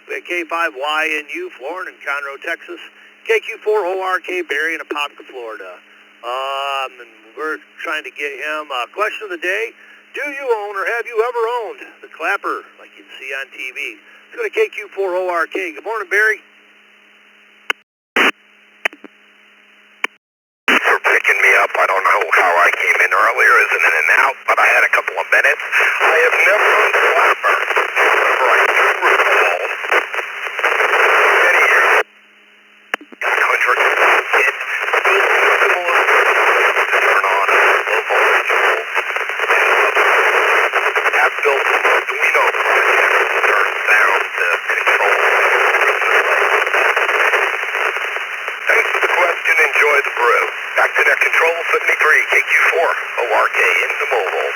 We had K5YNU Florin in Conroe, Texas. KQ4ORK Barry in Apopka, Florida. And we're trying to get him a question of the day. Do you own or have you ever owned the clapper like you see on TV? Let's go to KQ4ORK. Good morning, Barry. For picking me up. I don't know how I came in earlier as an in and out, but I had a couple of minutes. I have never owned a clapper. However, I do recall many years ago, 100 kids, similar to turn on a low voltage control. Have built an Arduino project to turn sound to control. Thanks for the question. Enjoy the brew. Back to net control 73 KQ4 ORK in the mobile.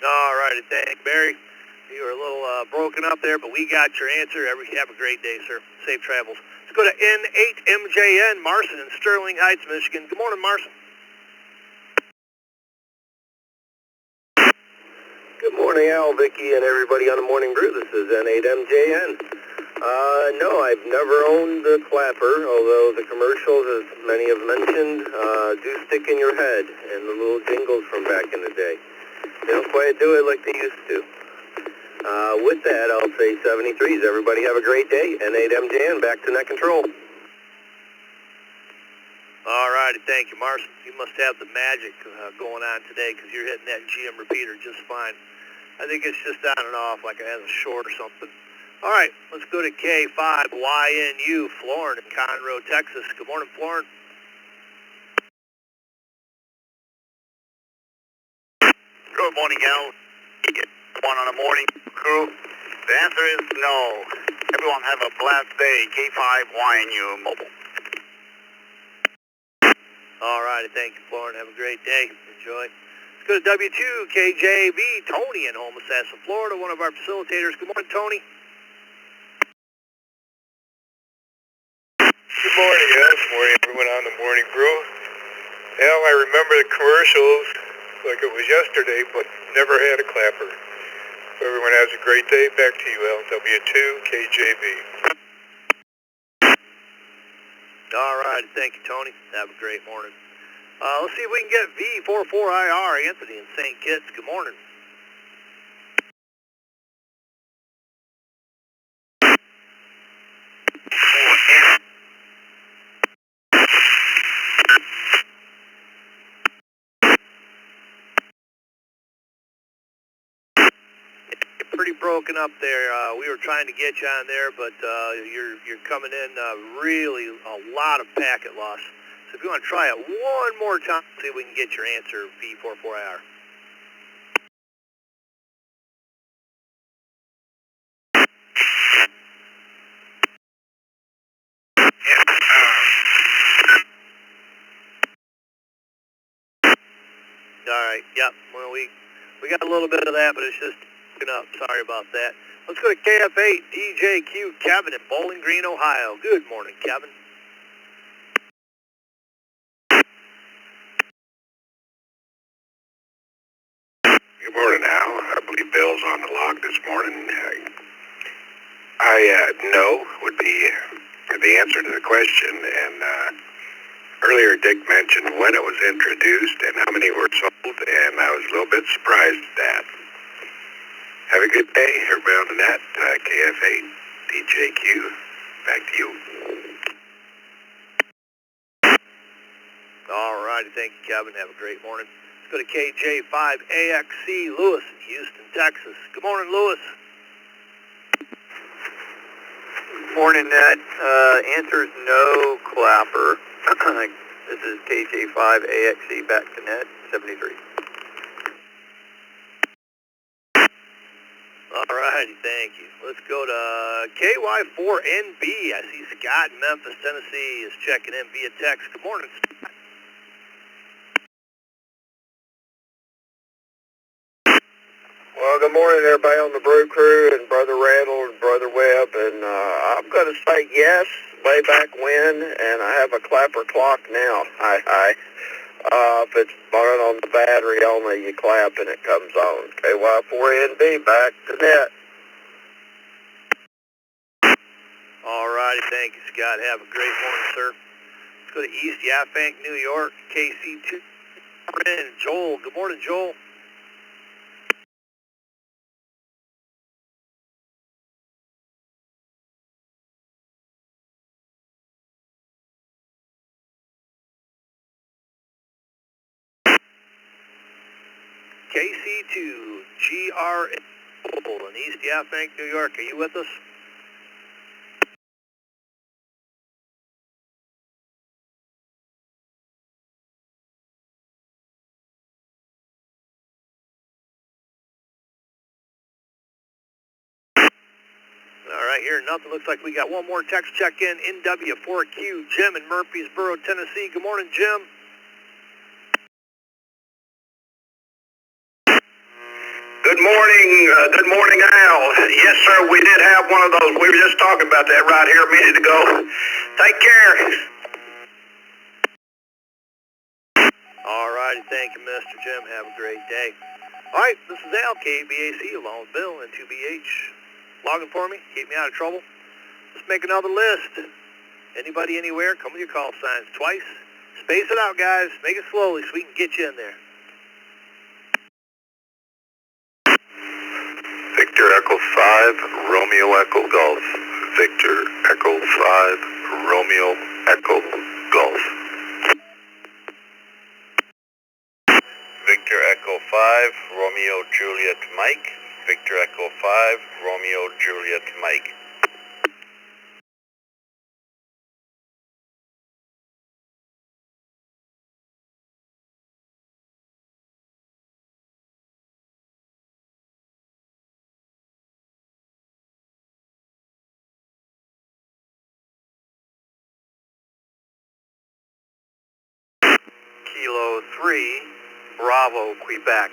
All righty, thank you, Barry. You were a little broken up there, but we got your answer. Have a great day, sir. Safe travels. Let's go to N8MJN Marson in Sterling Heights, Michigan. Good morning, Marson. Good morning, Al, Vicky, and everybody on the Morning Brew. This is N8MJN. No, I've never owned the clapper, although the commercials, as many have mentioned, do stick in your head, and the little jingles from back in the day. They don't quite do it like they used to. With that, I'll say 73s. Everybody have a great day. N8MJN, back to net control. All righty, thank you, Marson. You must have the magic going on today because you're hitting that GM repeater just fine. I think it's just on and off like it has a short or something. All right, let's go to K5YNU Florin in Conroe, Texas. Good morning, Florin. Good morning, Al. One on the morning crew. The answer is no. Everyone have a blessed day. K5YNU Mobile. All righty, thank you, Florida. Have a great day. Enjoy. Let's go to W2KJB, Tony in Homosassa, Florida, one of our facilitators. Good morning, Tony. Good morning, guys. Good morning, everyone on the Morning Brew. Well, I remember the commercials like it was yesterday, but never had a clapper. So everyone has a great day. Back to you, LW2KJB. All right, thank you, Tony. Have a great morning. Let's see if we can get V44IR, Anthony in St. Kitts. Good morning. Pretty broken up there. We were trying to get you on there, but you're coming in really a lot of packet loss. So if you want to try it one more time, see if we can get your answer, V44IR. All right, yep. Well, we got a little bit of that, but it's just up. Sorry about that. Let's go to KF8 DJQ Kevin in Bowling Green, Ohio. Good morning, Kevin. Good morning, Al. I believe Bill's on the log this morning. No would be the answer to the question. And earlier Dick mentioned when it was introduced and how many were sold, and I was a little bit surprised at that. Have a good day, everybody on the net. KF8, DJQ, back to you. All righty, thank you, Kevin. Have a great morning. Let's go to KJ5AXC, Lewis in Houston, Texas. Good morning, Lewis. Morning, Ned. Answer is no clapper. This is KJ5AXC, back to Ned, 73. All righty, thank you. Let's go to KY4NB. I see Scott in Memphis, Tennessee is checking in via text. Good morning, Scott. Well, good morning, everybody on the Brew Crew, and Brother Randall and Brother Webb, and I'm going to say yes, way back when, and I have a clapper clock now. If it's running on the battery only, you clap and it comes on. KY4NB, back to net. All righty, thank you, Scott. Have a great morning, sir. Let's go to East Yaphank, New York, KC2. Joel. Good morning, Joel. KC2 GR in East Yaphank, New York. Are you with us? All right, here nothing. Looks like we got one more text check-in. NW4Q Jim in Murfreesboro, Tennessee. Good morning, Jim. Good morning, Al. Yes, sir, we did have one of those. We were just talking about that right here a minute ago. Take care. All righty, thank you, Mr. Jim. Have a great day. All right, this is Al, KBAC, along with Bill and 2BH. Logging for me, keep me out of trouble. Let's make another list. Anybody, anywhere, come with your call signs twice. Space it out, guys. Make it slowly so we can get you in there. Victor Echo 5, Romeo Echo Golf. Victor Echo 5, Romeo Echo Golf. Victor Echo 5, Romeo Juliet Mike. Victor Echo 5, Romeo Juliet Mike. Kilo 3, Bravo, Quebec.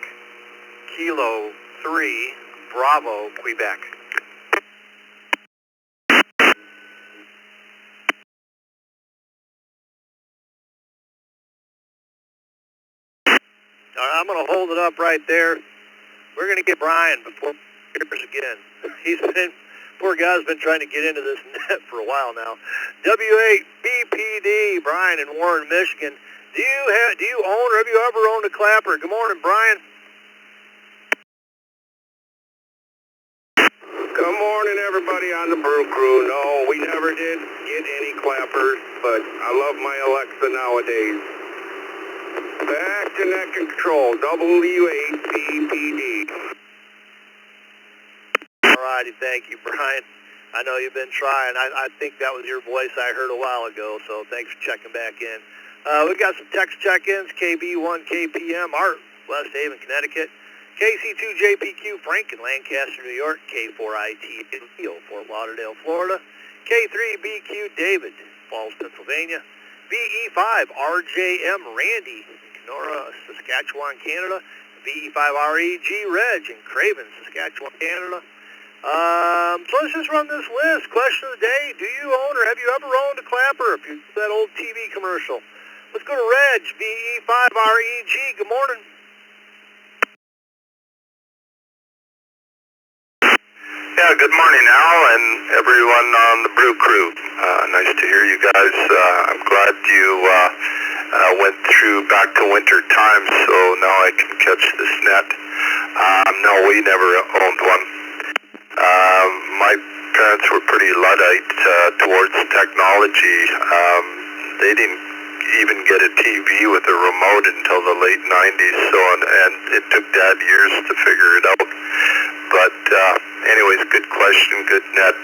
Kilo 3, Bravo, Quebec. All right, I'm going to hold it up right there. We're going to get Brian before he hears again. Poor guy's been trying to get into this net for a while now. W8BPD, Brian in Warren, Michigan. Do you own or have you ever owned a clapper? Good morning, Brian. Good morning, everybody on the Brew Crew. No, we never did get any clappers, but I love my Alexa nowadays. Back to net control, W8BPD. All righty, thank you, Brian. I know you've been trying. I think that was your voice I heard a while ago, so thanks for checking back in. We've got some text check-ins, KB1KPM, Art, West Haven, Connecticut. KC2JPQ, Frank in Lancaster, New York. K4IT, Leo, Fort Lauderdale, Florida. K3BQ, David, Falls, Pennsylvania. VE5RJM, Randy in Kenora, Saskatchewan, Canada. VE5REG, Reg in Craven, Saskatchewan, Canada. So let's just run this list. Question of the day, do you own or have you ever owned a clapper? If you that old TV commercial. Let's go to Reg, VE5REG. Good morning. Yeah, good morning, Al, and everyone on the Brew Crew. Nice to hear you guys. I'm glad you went through back to winter time, so now I can catch this net. No, we never owned one. My parents were pretty Luddite towards technology. They didn't even get a TV with a remote until the late 90s, so and it took Dad years to figure it out. But anyways, good question, good net.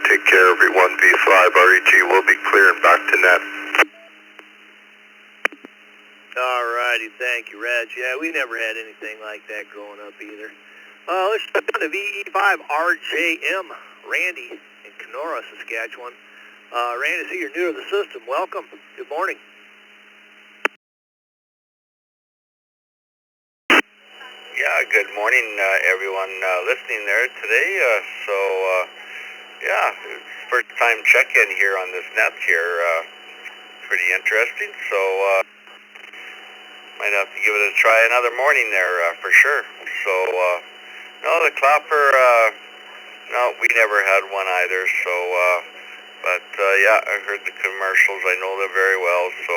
Take care, everyone. V5REG will be clearing back to net. All righty, thank you, Reg. Yeah, we never had anything like that growing up either. Let's go down to VE5RJM, Randy in Kenora, Saskatchewan. Randy, I see you're new to the system. Welcome. Good morning. Yeah, good morning, everyone listening there today. Yeah, first time check-in here on this net here. Pretty interesting, so might have to give it a try another morning there for sure. So, no, the clapper, no, we never had one either, so, but yeah, I heard the commercials. I know them very well, so,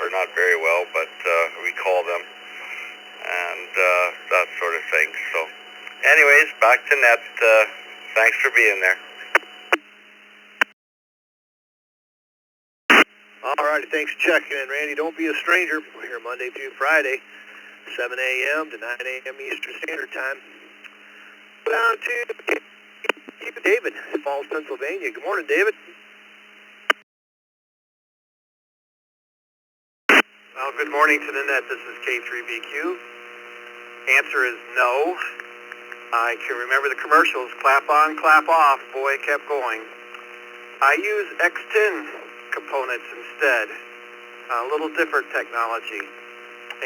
or not very well, but we call them. And that sort of thing. So anyways, back to net. Thanks for being there. All righty, thanks for checking in, Randy. Don't be a stranger. We're here Monday through Friday, 7 a.m. to 9 a.m. Eastern Standard Time. Down to David in Falls, Pennsylvania. Good morning, David. Well, good morning to the net. This is K3BQ. Answer is no. I can remember the commercials, clap on, clap off. Boy, it kept going. I use X10 components instead, a little different technology.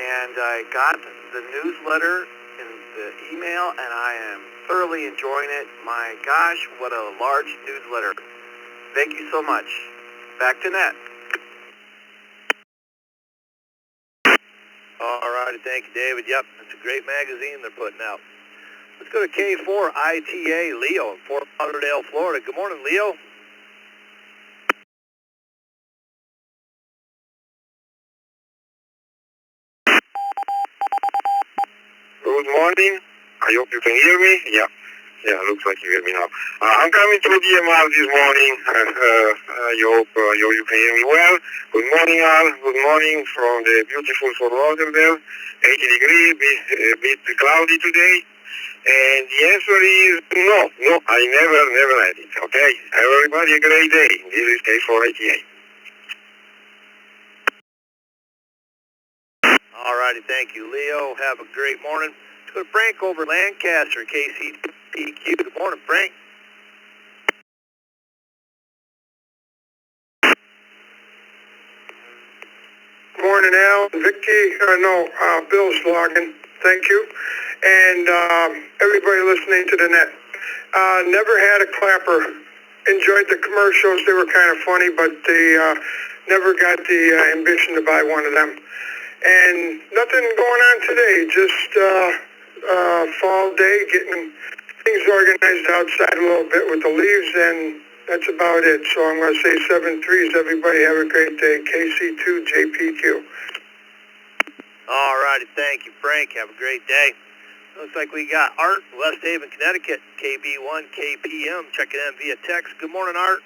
And I got the newsletter in the email, and I am thoroughly enjoying it. My gosh, what a large newsletter. Thank you so much. Back to net. All righty, thank you, David. Yep, it's a great magazine they're putting out. Let's go to K4ITA, Leo in Fort Lauderdale, Florida. Good morning, Leo. Good morning. I hope you can hear me. Yeah, looks like you hear me now. I'm coming through DMR this morning. I hope you can hear me well. Good morning, Al. Good morning from the beautiful Fort Lauderdale. 80 degrees, a bit cloudy today. And the answer is no, I never had it. Okay? Everybody a great day. This is K4ITA. All righty, thank you, Leo. Have a great morning. Let's go to Frank over Lancaster, KCPQ. Good morning, Frank. Good morning. morning, Al. Vicky, Bill's logging. Thank you. And everybody listening to the net. Never had a clapper. Enjoyed the commercials. They were kind of funny, but they never got the ambition to buy one of them. And nothing going on today. Just fall day, getting things organized outside a little bit with the leaves, and that's about it. So I'm going to say 7-3s. Everybody have a great day. KC2JPQ. All righty, thank you, Frank. Have a great day. Looks like we got Art, West Haven, Connecticut, KB1KPM, checking in via text. Good morning, Art.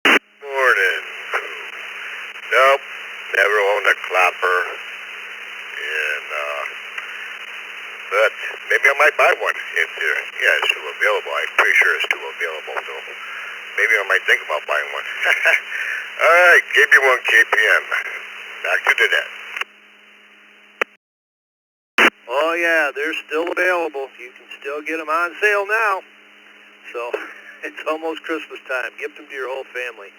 Morning. Nope, never owned a clapper. And, but maybe I might buy one if it's still available. I'm pretty sure it's still available, so maybe I might think about buying one. All right, KB1 KPM. Back to the net. Oh, yeah, they're still available. You can still get them on sale now. So it's almost Christmas time. Gift them to your whole family.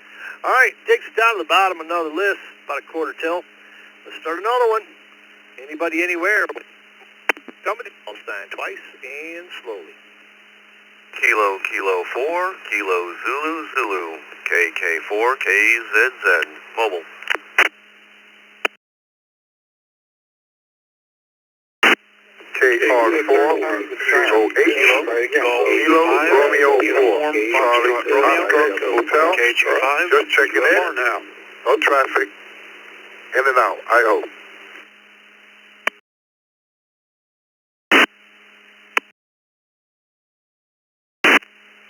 All right, takes us down to the bottom of another list, about a quarter till. Let's start another one. Anybody, anywhere. Somebody call sign twice and slowly. Kilo, Kilo 4, Kilo Zulu, Zulu, KK4, KZZ, mobile. KR4, 08, Kilo, Romeo 4, Charlie, Oscar, Hotel, just checking in, no traffic, in and out, I hope.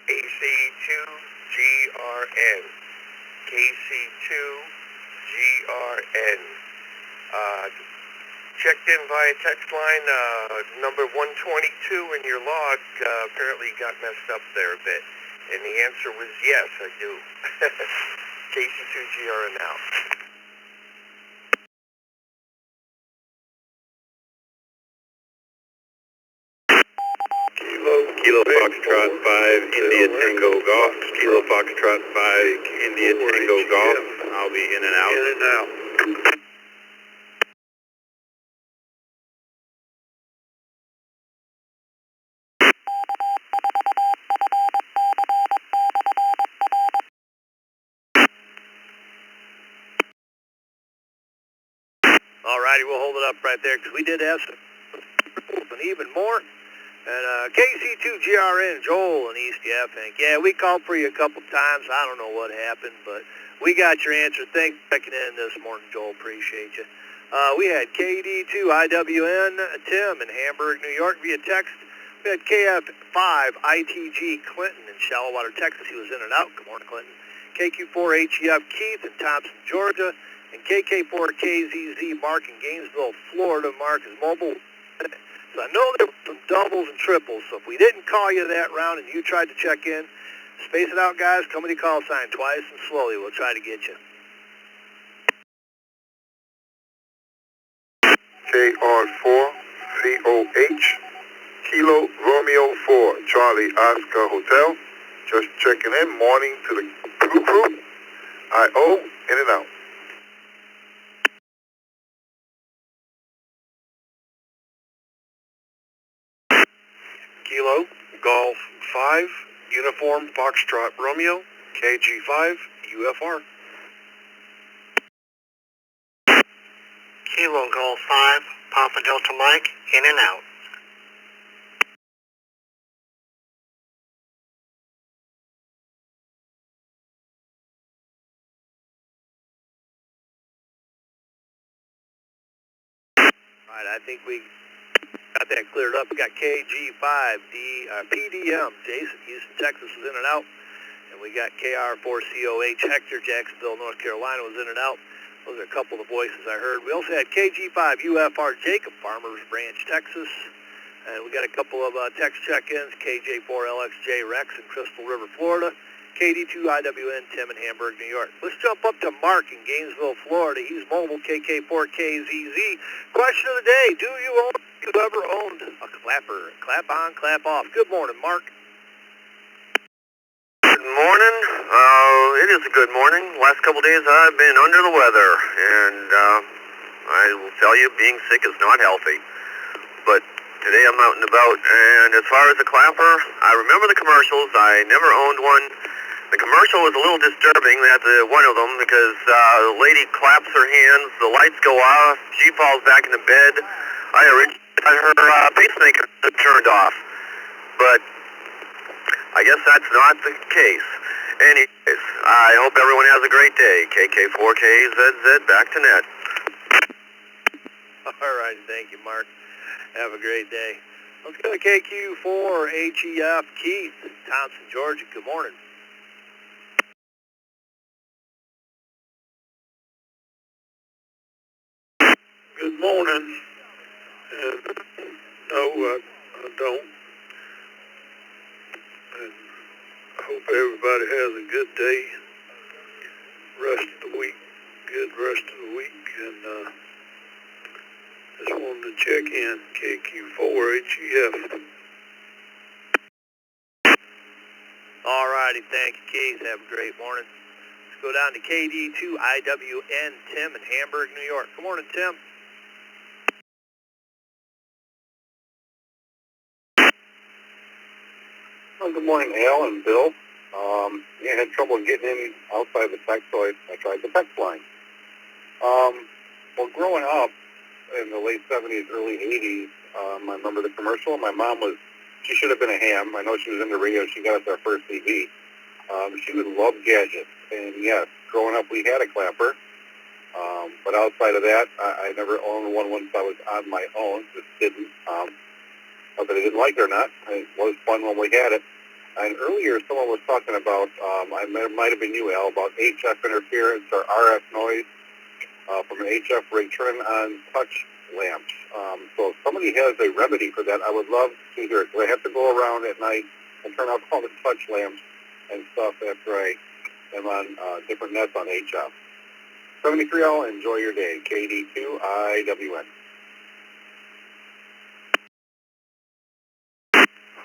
KC2GRN, KC2GRN, checked in via text line, number 122 in your log, apparently got messed up there a bit. And the answer was yes, I do. KC2GRN out. Kilo Foxtrot 5, India Tango Golf. Kilo Foxtrot 5, India Tango Golf. I'll be in and out. In and out. All righty, we'll hold it up right there because we did have some and even more. And KC2GRN, Joel in East Yaffink. Yeah, we called for you a couple times. I don't know what happened, but we got your answer. Thanks for checking in this morning, Joel. Appreciate you. We had KD2IWN, Tim in Hamburg, New York via text. We had KF5ITG, Clinton in Shallowater, Texas. He was in and out. Good morning, Clinton. KQ4HEF, Keith in Thompson, Georgia. And KK4KZZ, Mark in Gainesville, Florida. Mark is mobile. So I know there were some doubles and triples, so if we didn't call you that round and you tried to check in, space it out, guys. Company call sign twice and slowly. We'll try to get you. KR4, COH, Kilo, Romeo 4, Charlie, Oscar, Hotel. Just checking in, morning to the crew. I.O., in and out. Kilo, Golf 5, Uniform Foxtrot Romeo, KG5, UFR. Kilo, Golf 5, Papa Delta Mike, in and out. All right, I think we got that cleared up. We got KG5, PDM, Jason, Houston, Texas was in and out. And we got KR4COH, Hector, Jacksonville, North Carolina was in and out. Those are a couple of the voices I heard. We also had KG5, UFR, Jacob, Farmers Branch, Texas. And we got a couple of text check-ins, KJ4LXJ, Rex in Crystal River, Florida. KD2IWN, Tim in Hamburg, New York. Let's jump up to Mark in Gainesville, Florida. He's mobile, KK4KZZ. Question of the day, do you ever owned a clapper? Clap on, clap off. Good morning, Mark. Good morning. it is a good morning. Last couple days I've been under the weather, and I will tell you, being sick is not healthy. But today I'm out and about, and as far as the clapper, I remember the commercials. I never owned one. The commercial was a little disturbing, that's one of them, because the lady claps her hands, the lights go off, she falls back in the bed. I originally had her pacemaker turned off, but I guess that's not the case. Anyways, I hope everyone has a great day. KK4KZZ, back to net. All right, thank you, Mark. Have a great day. Let's go to KQ4HEF, Keith, Thompson, Georgia. Good morning. Good morning. No, I don't. And I hope everybody has a good day. Rest of the week. Good rest of the week. And just wanted to check in. KQ4HEF. All righty, thank you, Keith. Have a great morning. Let's go down to KD2IWN, Tim in Hamburg, New York. Good morning, Tim. Well, good morning, Al and Bill. I had trouble getting in outside the text, so I tried the text line. Well, growing up in the late 70s, early 80s, I remember the commercial. My mom she should have been a ham. I know she was in the radio. She got us our first TV. She would love gadgets. And yes, growing up, we had a clapper. But outside of that, I never owned one once I was on my own. Just didn't. Not that I didn't like it or not. It was fun when we had it. And earlier, someone was talking about, might have been you, Al, about HF interference or RF noise from an HF rig turning on touch lamps. So if somebody has a remedy for that, I would love to hear it. I have to go around at night and turn out all the touch lamps and stuff after I am on different nets on HF. 73 Al, enjoy your day. KD2IWN.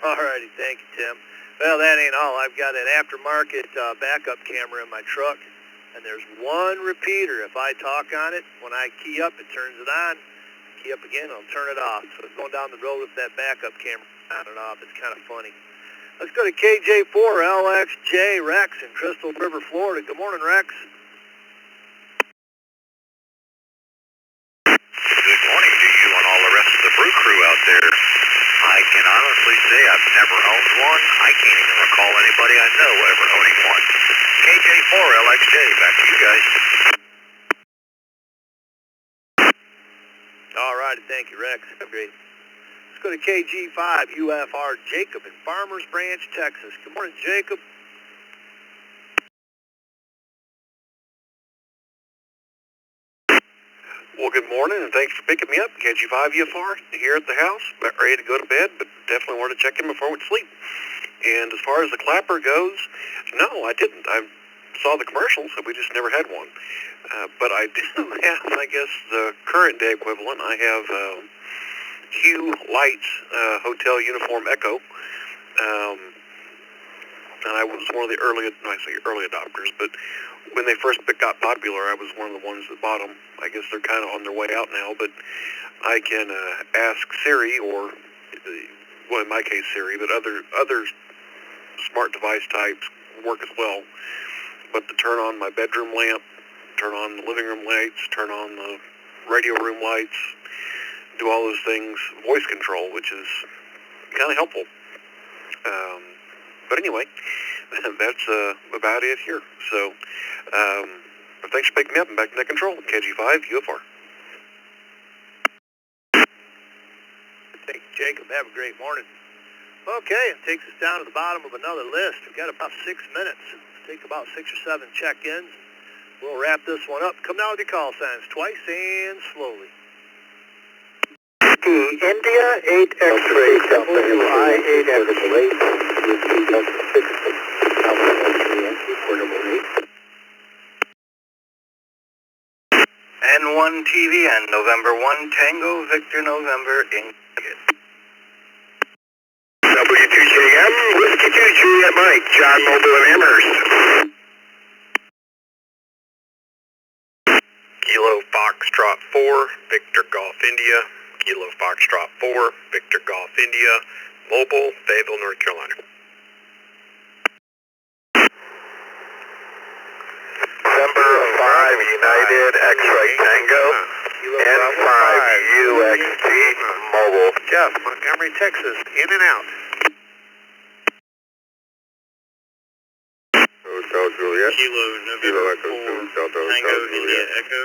All righty, thank you, Tim. Well, that ain't all. I've got an aftermarket backup camera in my truck, and there's one repeater. If I talk on it, when I key up, it turns it on. Key up again, I'll turn it off. So it's going down the road with that backup camera on and off. It's kind of funny. Let's go to KJ4LXJ Rex in Crystal River, Florida. Good morning, Rex. Good morning to you and all the rest of the Brew crew out there. I can honestly say I've never owned one. I can't even recall anybody I know ever owning one. KJ4LXJ, back to you guys. All righty, thank you, Rex. Have a great. Let's go to KG5UFR Jacob in Farmers Branch, Texas. Good morning, Jacob. Well, good morning, and thanks for picking me up. KG5UFR here at the house, about ready to go to bed, but definitely wanted to check in before we sleep. And as far as the clapper goes, no, I didn't. I saw the commercials, and we just never had one. But I do have, I guess, the current day equivalent. I have Hue Lights Hotel Uniform Echo. And I was one of the early adopters, but when they first got popular, I was one of the ones that bought them. I guess they're kind of on their way out now, but I can ask Siri, or, well, in my case Siri, but other smart device types work as well. But to turn on my bedroom lamp, turn on the living room lights, turn on the radio room lights, do all those things, voice control, which is kind of helpful. But anyway, that's about it here. So, thanks for picking me up and back to net control. KG5UFR. Thank you, Jacob. Have a great morning. Okay, it takes us down to the bottom of another list. We've got about 6 minutes. Let's take about 6 or 7 check-ins. We'll wrap this one up. Come down with your call signs twice and slowly. India 8 X-ray WI8 X-ray. N1 TV and November 1 Tango Victor November Inc. W2JM, Whiskey 2 Juliet Mike, John Mobile and Amherst. Foxtrot 4, Victor Golf India, Kilo Foxtrot 4, Victor Golf India, Mobile, Fayetteville, North Carolina. November 5 United X-Ray Tango, N5 UXT Mobile. Jeff, Montgomery, Texas, in and out. Hotel Juliet. Kilo November Echo 4, Delta Tango Hotel India Juliet. Echo.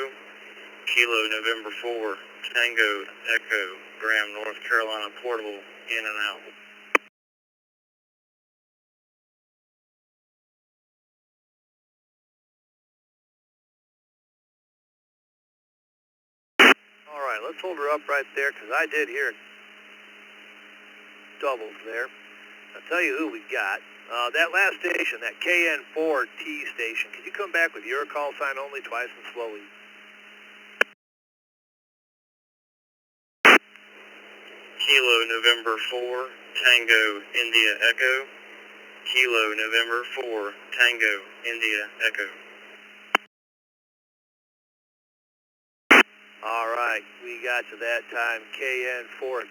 Kilo November 4, Tango Echo, Graham, North Carolina, portable, in and out. All right, let's hold her up right there because I did hear it doubles there. I'll tell you who we got. That last station, that KN4T station, could you come back with your call sign only twice and slowly? Kilo November 4, Tango India Echo. Kilo November 4, Tango India Echo. All right, we got to that time, KN4IE.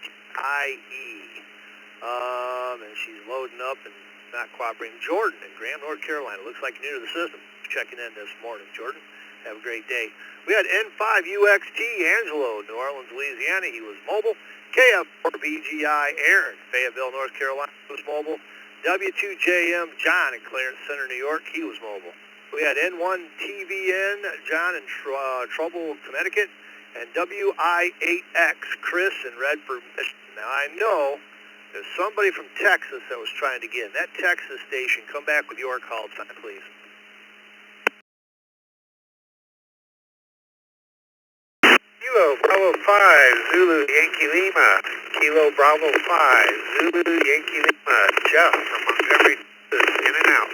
And she's loading up and not cooperating. Jordan in Graham, North Carolina. Looks like you're new to the system. Checking in this morning, Jordan. Have a great day. We had N5UXT, Angelo, New Orleans, Louisiana. He was mobile. KF4BGI, Aaron, Fayetteville, North Carolina. He was mobile. W2JM, John in Clarence Center, New York. He was mobile. We had N1TVN, John in Trouble, Connecticut. And WI8X, Chris in Redford, Michigan. Now, I know there's somebody from Texas that was trying to get in. That Texas station, come back with your call sign, please. Kilo Bravo 5, Zulu Yankee Lima. Kilo Bravo 5, Zulu Yankee Lima. Jeff from Montgomery, Texas, in and out.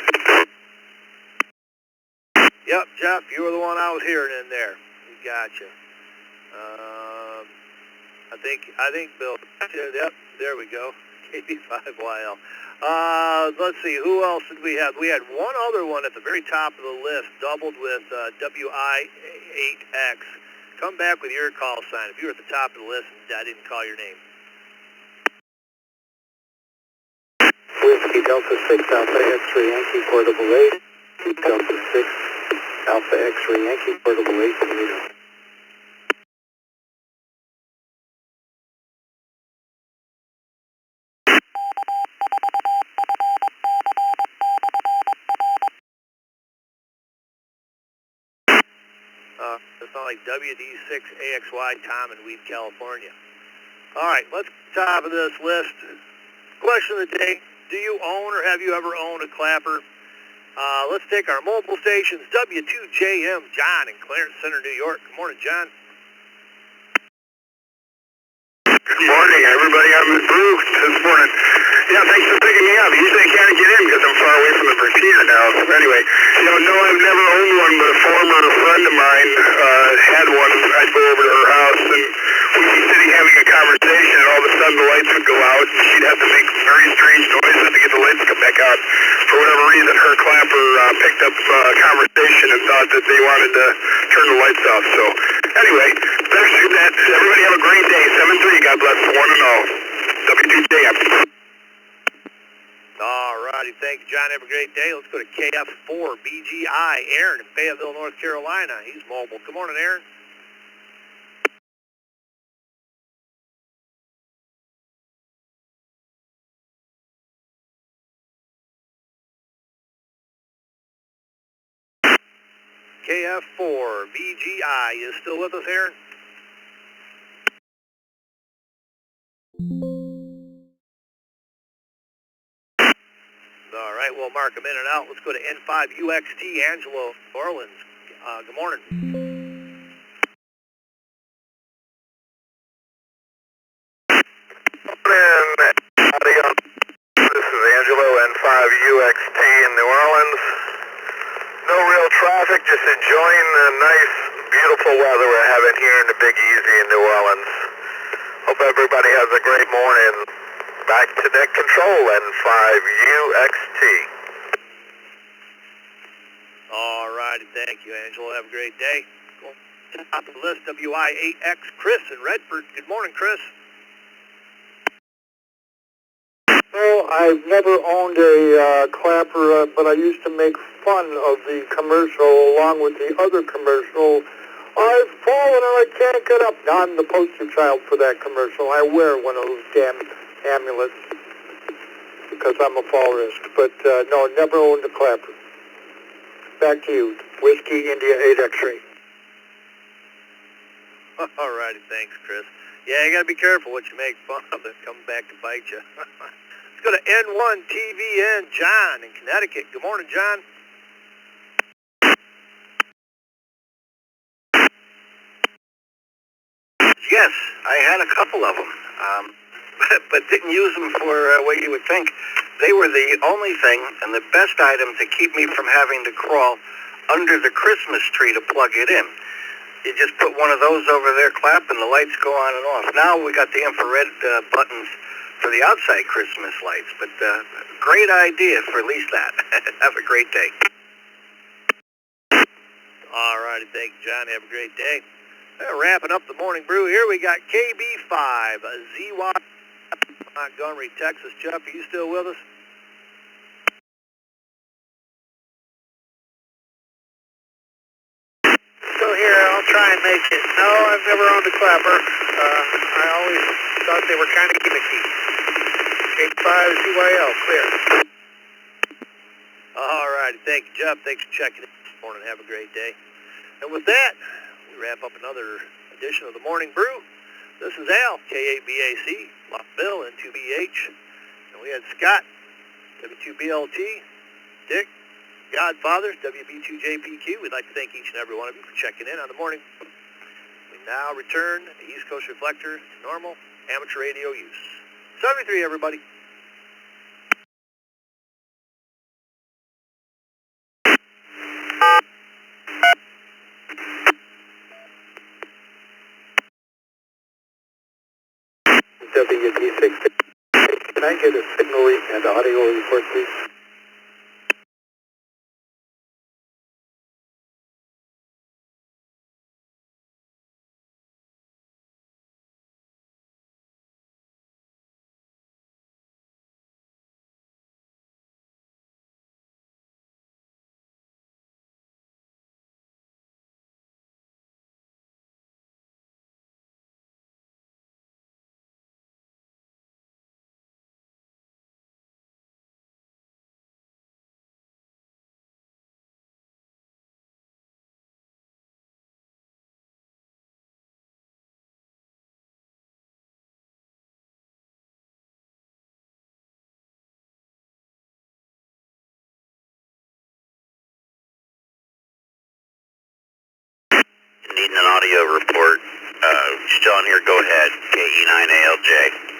Yep, Jeff, you were the one I was hearing in there. We got you. I think Bill. Yep, there we go. KB5YL. Let's see, who else did we have? We had one other one at the very top of the list, doubled with WI8X. Come back with your call sign. If you were at the top of the list and I didn't call your name. Whiskey Delta 6 Alpha X-Ray Yankee Portable 8. Delta 6 Alpha X-Ray Yankee Portable 8 Toledo. It's not like WD6AXY, Tom in Weed, California. All right, let's top of this list. Question of the day, do you own or have you ever owned a clapper? Let's take our mobile stations. W2JM, John in Clarence Center, New York. Good morning, John. Good morning, everybody. I'm at Brew this morning. Yeah, thanks for picking me up. Usually I can't get in because I'm far away from the repeater now. So anyway, no, I've never owned one, but a former friend of mine had one. I'd go over to her house, and we'd be sitting having a conversation, and all of a sudden the lights would go out, and she'd have to make very strange noises to get the lights to come back out. For whatever reason, her clapper picked up conversation and thought that they wanted to turn the lights off. So anyway, back to that. Everybody have a great day. 7-3. God bless one and all. W2JM. All righty, thank you, John. Have a great day. Let's go to KF4BGI, Aaron in Fayetteville, North Carolina. He's mobile. Good morning, Aaron. KF4BGI, you still with us, Aaron? All right, we'll mark them in and out. Let's go to N5UXT, Angelo, New Orleans. Good morning. This is Angelo, N5UXT in New Orleans. No real traffic, just enjoying the nice, beautiful weather we're having here in the Big Easy in New Orleans. Hope everybody has a great morning. Back to net control, N5UXT. All righty, thank you, Angelo. Have a great day. Cool. Top of the list, WI8X, Chris in Redford. Good morning, Chris. Well, I've never owned a clapper, but I used to make fun of the commercial along with the other commercial. I've fallen and I can't get up. Now I'm the poster child for that commercial. I wear one of those damn amulets because I'm a fall risk. But no, never owned a clapper. Back to you. Whiskey India 8 X-ray. All righty, thanks, Chris. Yeah, you got to be careful what you make fun of. It comes back to bite you. Let's go to N1TVN, John in Connecticut. Good morning, John. Yes, I had a couple of them, but didn't use them for what you would think. They were the only thing and the best item to keep me from having to crawl under the Christmas tree to plug it in. You just put one of those over there, clap, and the lights go on and off. Now we got the infrared buttons for the outside Christmas lights, but great idea for at least that. Have a great day. All righty, thank you, John. Have a great day. Wrapping up the morning brew here, we got KB5, ZY, Montgomery, Texas. Jeff, are you still with us? Still here. I'll try and make it. No, I've never owned a clapper. I always thought they were kind of gimmicky. 85ZYL, clear. All righty, thank you, Jeff. Thanks for checking in this morning. Have a great day. And with that, we wrap up another edition of the Morning Brew. This is Al, KABAC, Bill, and 2BH. And we had Scott, W2BLT, Dick, Godfather, WB2JPQ. We'd like to thank each and every one of you for checking in on the morning. We now return the East Coast Reflector to normal amateur radio use. 73, everybody. WD6. Can I get a signal and audio report, please? Needing an audio report. Still on here, go ahead. KE9ALJ.